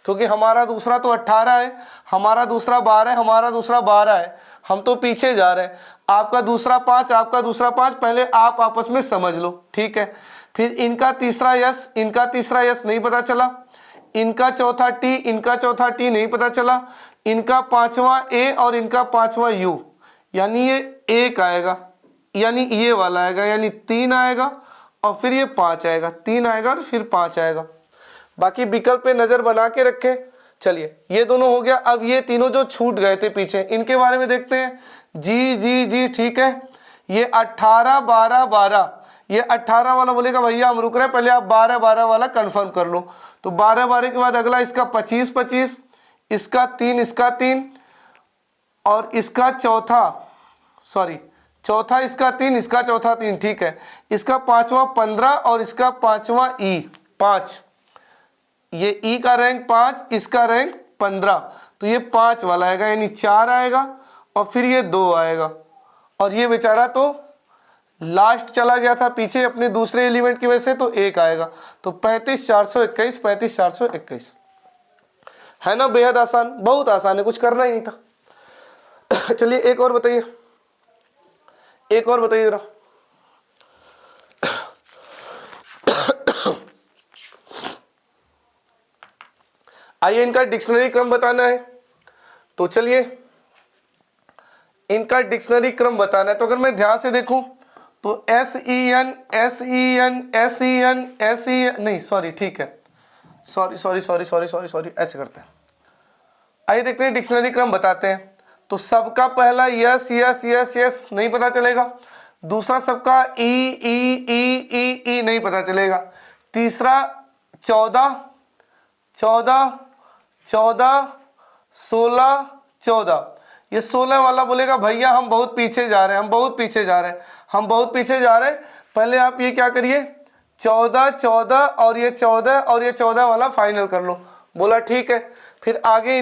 क्योंकि हमारा दूसरा तो 18 है, हमारा दूसरा 12 है, हमारा दूसरा 12 है, हम तो पीछे जा रहे हैं। आपका दूसरा 5, आपका दूसरा 5, पहले आप आपस में समझ लो। ठीक है, फिर इनका तीसरा यस, इनका तीसरा यस नहीं पता चला, इनका चौथा टी, इनका चौथा टी नहीं पता चला, इनका 5वां ए और इनका 5वां यू, यानी ये 1 आएगा, यानी ये वाला आएगा, यानी 3 आएगा और फिर ये 5 आएगा, 3 आएगा और फिर 5 आएगा। बाकी विकल्प पे नजर बना के रखें। चलिए ये दोनों हो गया। अब ये तीनों जो छूट गए थे पीछे, इनके बारे में देखते हैं। जी जी जी ठीक है, ये 18 12 12, ये 18 वाला बोलेगा भैया हम रुक रहे हैं, पहले आप 12 12 वाला कंफर्म कर लो। तो 12 12 के बाद अगला इसका 25 25, इसका 3, इसका 3 और इसका चौथा, सॉरी चौथा इसका 3, इसका चौथा 3, ठीक है। इसका पांचवा 15 और इसका पांचवा ई 5, ये ई का रैंक 5, इसका रैंक 15, तो ये 5 वाला आएगा, यानी 4 आएगा और फिर ये 2 आएगा। और ये बेचारा तो लास्ट चला गया था पीछे अपने दूसरे एलिमेंट की वजह से, तो 1 आएगा। तो 35 421, 35 421 है ना। बेहद आसान, बहुत आसान है, कुछ करना ही नहीं था। चलिए एक और बताइए, एक और बताइए जरा। आइए इनका डिक्शनरी क्रम बताना है। तो चलिए इनका डिक्शनरी क्रम बताना है। तो अगर मैं ध्यान से देखूं तो SEN SEN SEN SEN नहीं, सॉरी ठीक है, sorry sorry sorry sorry sorry sorry ऐसे करते हैं। आइए देखते हैं डिक्शनरी क्रम बताते हैं। तो सबका पहला यस यस यस यस नहीं पता चलेगा, दूसरा सबका ई ई ई ई ई नहीं पता चलेगा, तीसरा 14 14 14 16 14, ये 16 वाला बोलेगा भैया हम बहुत पीछे जा रहे हैं, हम बहुत पीछे जा रहे हैं, हम बहुत पीछे जा रहे हैं। पहले आप ये क्या करिए 14 14 और ये 14 और ये 14 वाला फाइनल कर लो। बोला ठीक है। फिर आगे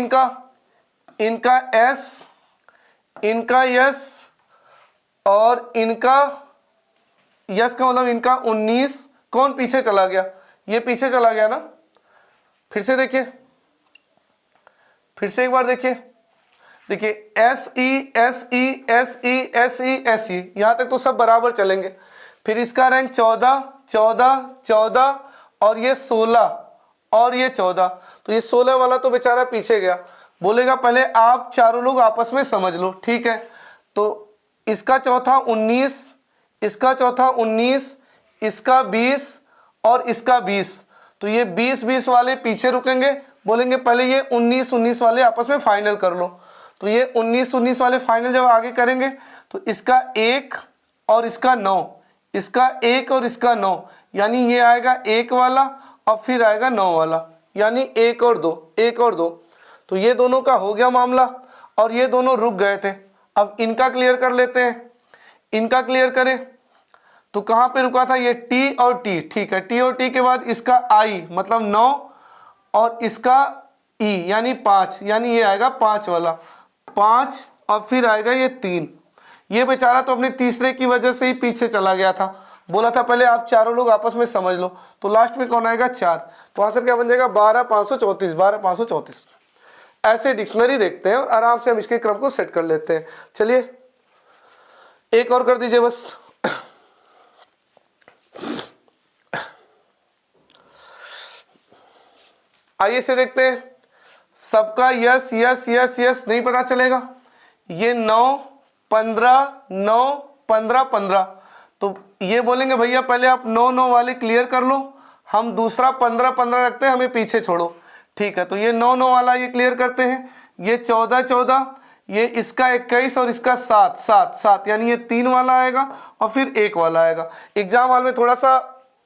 इनका एस, इनका यस और इनका यस का मतलब इनका 19, कौन पीछे चला गया, ये पीछे चला गया ना। फिर से देखिए, फिर से एक बार देखिए, देखिए S E S E S E S E S E, यहां तक तो सब बराबर चलेंगे। फिर इसका रैंक 14 14 14 और ये 16 और ये 14, तो ये 16 वाला तो बेचारा पीछे गया। बोलेगा पहले आप चारों लोग आपस में समझ लो, ठीक है। तो इसका चौथा 19, इसका चौथा 19, इसका 20 और इसका 20, तो ये 20 20 वाले पीछे रुकेंगे। बोलेंगे पहले ये 19 19 वाले आपस में फाइनल कर लो। तो ये 19 19 वाले फाइनल जब आगे करेंगे तो इसका 1 और इसका 9, इसका 1 और इसका 9, यानी ये आएगा 1 वाला और फिर आएगा 9 वाला, यानी 1 और 2 1 और 2। तो ये दोनों का हो गया मामला और ये दोनों रुक गए थे। अब इनका क्लियर कर लेते हैं। इनका क्लियर करें तो कहाँ पे रुका था, ये टी और टी, ठीक है। टी और टी के बाद इसका आई मतलब 9 और इसका ई यानी 5, यानी ये आएगा 5 वाला, 5 और फिर आएगा ये 3। ये बेचारा तो अपने तीसरे की वजह से ही पीछे चला गया था। बोला था पहले आप चारों लोग आपस में समझ लो, तो लास्ट में कौन आएगा 4। तो आंसर क्या बन जाएगा 12 534, 12 534। ऐसे डिक्शनरी देखते हैं और आराम से हम इसके क्रम को सेट कर लेते हैं। चलिए एक और कर दीजिए बस। आइए से देखते हैं। सबका यस यस यस यस नहीं पता चलेगा। ये 9 15 9 15 15, तो ये बोलेंगे भैया पहले आप 9 9 वाले क्लियर कर लो, हम दूसरा 15 15 रखते हैं, हमें पीछे छोड़ो, ठीक है। तो ये 9 9 वाला ये क्लियर करते हैं। ये 14 14, ये इसका 21 और इसका 7 7 7, यानी ये 3 वाला आएगा और फिर 1 वाला आएगा। एग्जाम हॉल में थोड़ा सा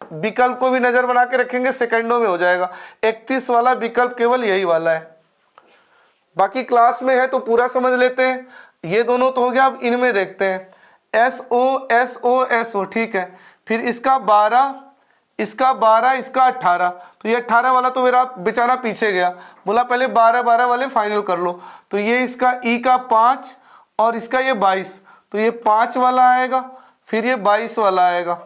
विकल्प को भी नजर बना के रखेंगे, सेकंडों में हो जाएगा। 31 वाला विकल्प केवल यही वाला है, बाकी क्लास में है तो पूरा समझ लेते हैं। ये दोनों तो हो गया। अब इनमें देखते हैं SO SO SO, ठीक है। फिर इसका 12, इसका 12, इसका 18, तो ये 18 वाला तो मेरा बेचारा पीछे गया। बोला पहले 12 12 वाले फाइनल कर लो। तो ये इसका E का 5 और इसका ये 22, तो ये 5 वाला आएगा, फिर ये 22 वाला आएगा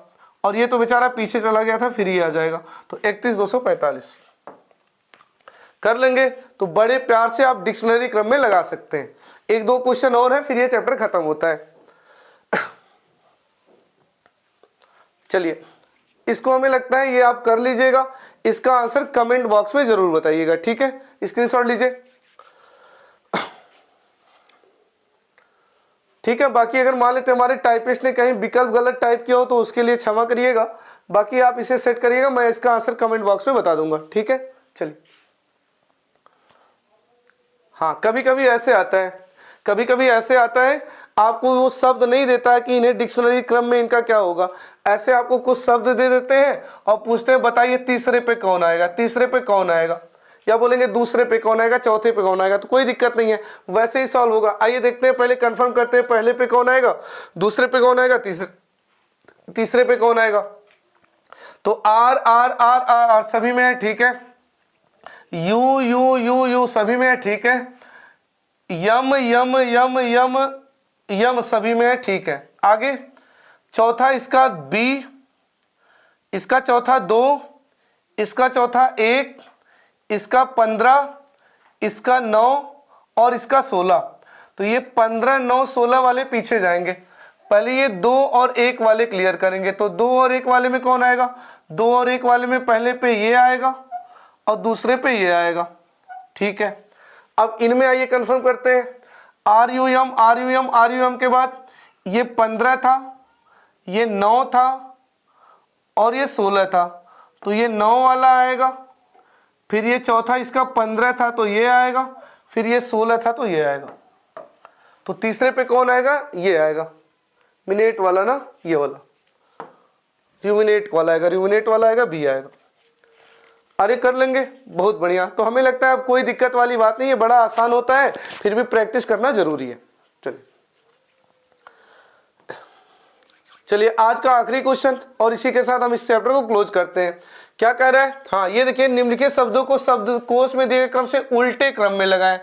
और ये तो बेचारा पीछे चला गया था, फिर ये आ जाएगा। तो 31 245 कर लेंगे। तो बड़े प्यार से आप डिक्शनरी क्रम में लगा सकते हैं। एक दो क्वेश्चन और है फिर ये चैप्टर खत्म होता है। चलिए इसको हमें लगता है ये आप कर लीजिएगा। इसका आंसर कमेंट बॉक्स में जरूर बताइएगा, ठीक है। स्क्रीनशॉट लीजिए, ठीक है। बाकी अगर मान लेते हमारे टाइपिस्ट ने कहीं विकल्प गलत टाइप किया हो तो उसके लिए क्षमा करिएगा, बाकी आप इसे सेट करिएगा, मैं इसका आंसर कमेंट बॉक्स में बता दूंगा। ठीक है, चलिए। हाँ, कभी कभी ऐसे आता है, कभी कभी ऐसे आता है आपको वो शब्द नहीं देता है कि इन्हें डिक्शनरी क्रम में इनका क्या होगा, ऐसे आपको कुछ शब्द दे देते हैं और पूछते हैं बताइए तीसरे पे कौन आएगा, तीसरे पे कौन आएगा, या बोलेंगे दूसरे पे कौन आएगा, चौथे पे कौन आएगा। तो कोई दिक्कत नहीं है, वैसे ही सॉल्व होगा। आइए देखते हैं, पहले कंफर्म करते हैं, पहले पे कौन आएगा, दूसरे पे कौन आएगा, तीसरे पे कौन आएगा। तो R R R R R सभी में है, ठीक है। यू यू यू यू सभी में है, ठीक है। यम यम यम यम यम सभी में है, ठीक है। आगे चौथा इसका बी, इसका चौथा 2, इसका चौथा 1, इसका 15, इसका 9 और इसका 16। तो ये 15, 9, 16 वाले पीछे जाएंगे, पहले ये 2 और 1 वाले क्लियर करेंगे। तो 2 और 1 वाले में कौन आएगा, 2 और 1 वाले में पहले पे ये आएगा और दूसरे पे ये आएगा, ठीक है। अब इनमें आइए कंफर्म करते हैं। R U M R U M R U M के बाद ये 15 था, ये 9 था और ये 16 था, तो ये 9 वाला आएगा। फिर ये चौथा इसका 15 था तो ये आएगा, फिर ये 16 था तो ये आएगा। तो तीसरे पे कौन आएगा, ये आएगा मिनेट वाला ना, ये वाला र्यूमिनेट वाला आएगा, र्यूमिनेट वाला आएगा, बी आएगा। अरे कर लेंगे, बहुत बढ़िया। तो हमें लगता है अब कोई दिक्कत वाली बात नहीं है, बड़ा आसान होता है, फिर भी प्रैक्टिस करना जरूरी है। चलिए चलिए आज का आखिरी क्वेश्चन, और इसी के साथ हम इस चैप्टर को क्लोज करते हैं। क्या कह रहा है, हाँ ये देखिए, निम्नलिखित शब्दों को शब्दकोश में दिए गए क्रम से उल्टे क्रम में लगाएं,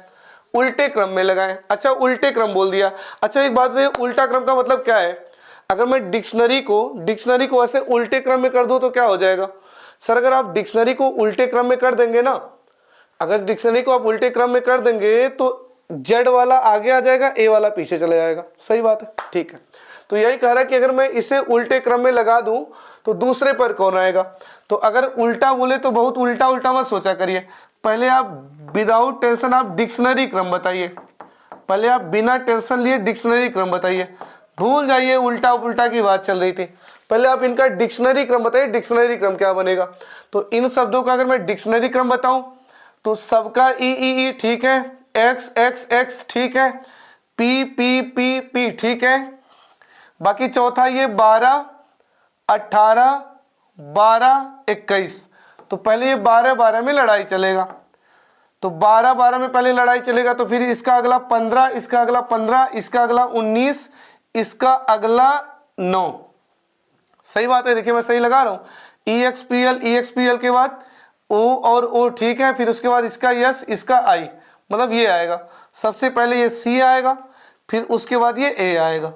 उल्टे क्रम में लगाएं। अच्छा, उल्टे क्रम बोल दिया। अच्छा एक बात है, उल्टा क्रम का मतलब क्या है। अगर मैं डिक्शनरी को ऐसे उल्टे क्रम में कर दूं तो क्या हो जाएगा। सर अगर आप डिक्शनरी को उल्टे क्रम में कर देंगे ना, अगर डिक्शनरी को आप उल्टे क्रम में कर देंगे तो जेड वाला आगे आ जाएगा, ए वाला पीछे चला जाएगा। सही बात है, ठीक है। तो यही कह रहा है कि अगर मैं इसे उल्टे क्रम में लगा दूं तो दूसरे पर कौन आएगा। तो अगर उल्टा बोले तो बहुत उल्टा उल्टा मत सोचा करिए, पहले आप विदाउट टेंशन आप डिक्शनरी क्रम बताइए, पहले आप बिना टेंशन लिए डिक्शनरी क्रम बताइए, भूल जाइए उल्टा उल्टा की बात चल रही थी। पहले आप इनका डिक्शनरी क्रम बताइए, डिक्शनरी क्रम क्या बनेगा। तो इन शब्दों का अगर मैं डिक्शनरी क्रम बताऊं तो सबका ई ठीक है, एक्स एक्स एक्स ठीक है, पी पी पी पी ठीक है। बाकी चौथा ये 12, 18, 12, 21। तो पहले ये 12, 12 में लड़ाई चलेगा, तो 12, 12 में पहले लड़ाई चलेगा, तो फिर इसका अगला 15, इसका अगला 15, इसका अगला 19, इसका अगला 9। सही बात है, देखिए मैं सही लगा रहा हूँ। EXPL के बाद O और O ठीक है, फिर उसके बाद इसका S, इसका I, मतलब ये आएगा। सबसे पहले ये C आएगा, फिर उसके बाद ये A आएगा।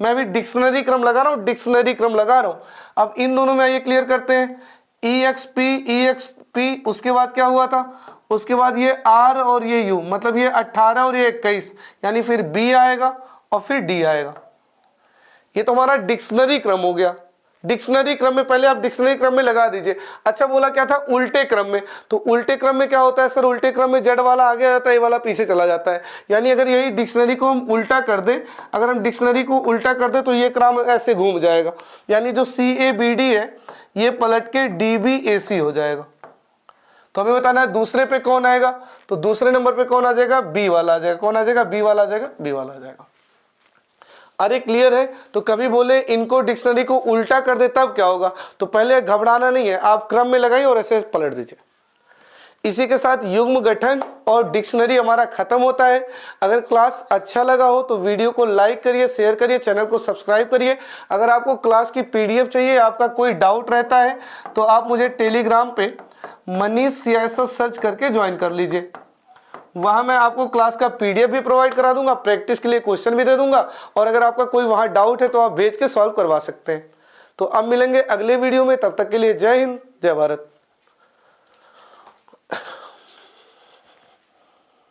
मैं भी डिक्शनरी क्रम लगा रहा हूँ, डिक्शनरी क्रम लगा रहा हूँ। अब इन दोनों में ये क्लियर करते हैं। EXP, उसके बाद क्या हुआ था, उसके बाद ये R और ये U, मतलब ये 18 और ये 21, यानी फिर B आएगा और फिर D आएगा। ये तो हमारा डिक्शनरी क्रम हो गया। डिक्शनरी क्रम में पहले आप डिक्शनरी क्रम में लगा दीजिए। अच्छा बोला क्या था, उल्टे क्रम में। तो उल्टे क्रम में क्या होता है सर, उल्टे क्रम में जेड वाला आगे आता है, ए वाला पीछे चला जाता है। यानी अगर यही डिक्शनरी को हम उल्टा कर दें, अगर हम डिक्शनरी को उल्टा कर दें तो ये क्रम ऐसे घूम जाएगा, यानी जो CABD है ये पलट के DBAC हो जाएगा। तो हमें बताना है दूसरे पे कौन आएगा, तो दूसरे नंबर पे कौन आ जाएगा, बी वाला आ जाएगा। कौन आ जाएगा, बी वाला आ जाएगा, बी वाला आ जाएगा। अरे क्लियर है। तो कभी बोले इनको डिक्शनरी को उल्टा कर दे तब क्या होगा, तो पहले घबराना नहीं है, आप क्रम में लगाइए और ऐसे पलट दीजिए। इसी के साथ युग्म गठन और डिक्शनरी हमारा खत्म होता है। अगर क्लास अच्छा लगा हो तो वीडियो को लाइक करिए, शेयर करिए, चैनल को सब्सक्राइब करिए। अगर आपको क्लास की PDF चाहिए, आपका कोई डाउट रहता है तो आप मुझे टेलीग्राम पे मनीष CISF सर्च करके ज्वाइन कर लीजिए। वहाँ मैं आपको क्लास का PDF भी प्रोवाइड करा दूंगा, प्रैक्टिस के लिए क्वेश्चन भी दे दूंगा, और अगर आपका कोई वहाँ डाउट है तो आप भेज के सॉल्व करवा सकते हैं। तो अब मिलेंगे अगले वीडियो में, तब तक के लिए जय हिंद, जय भारत।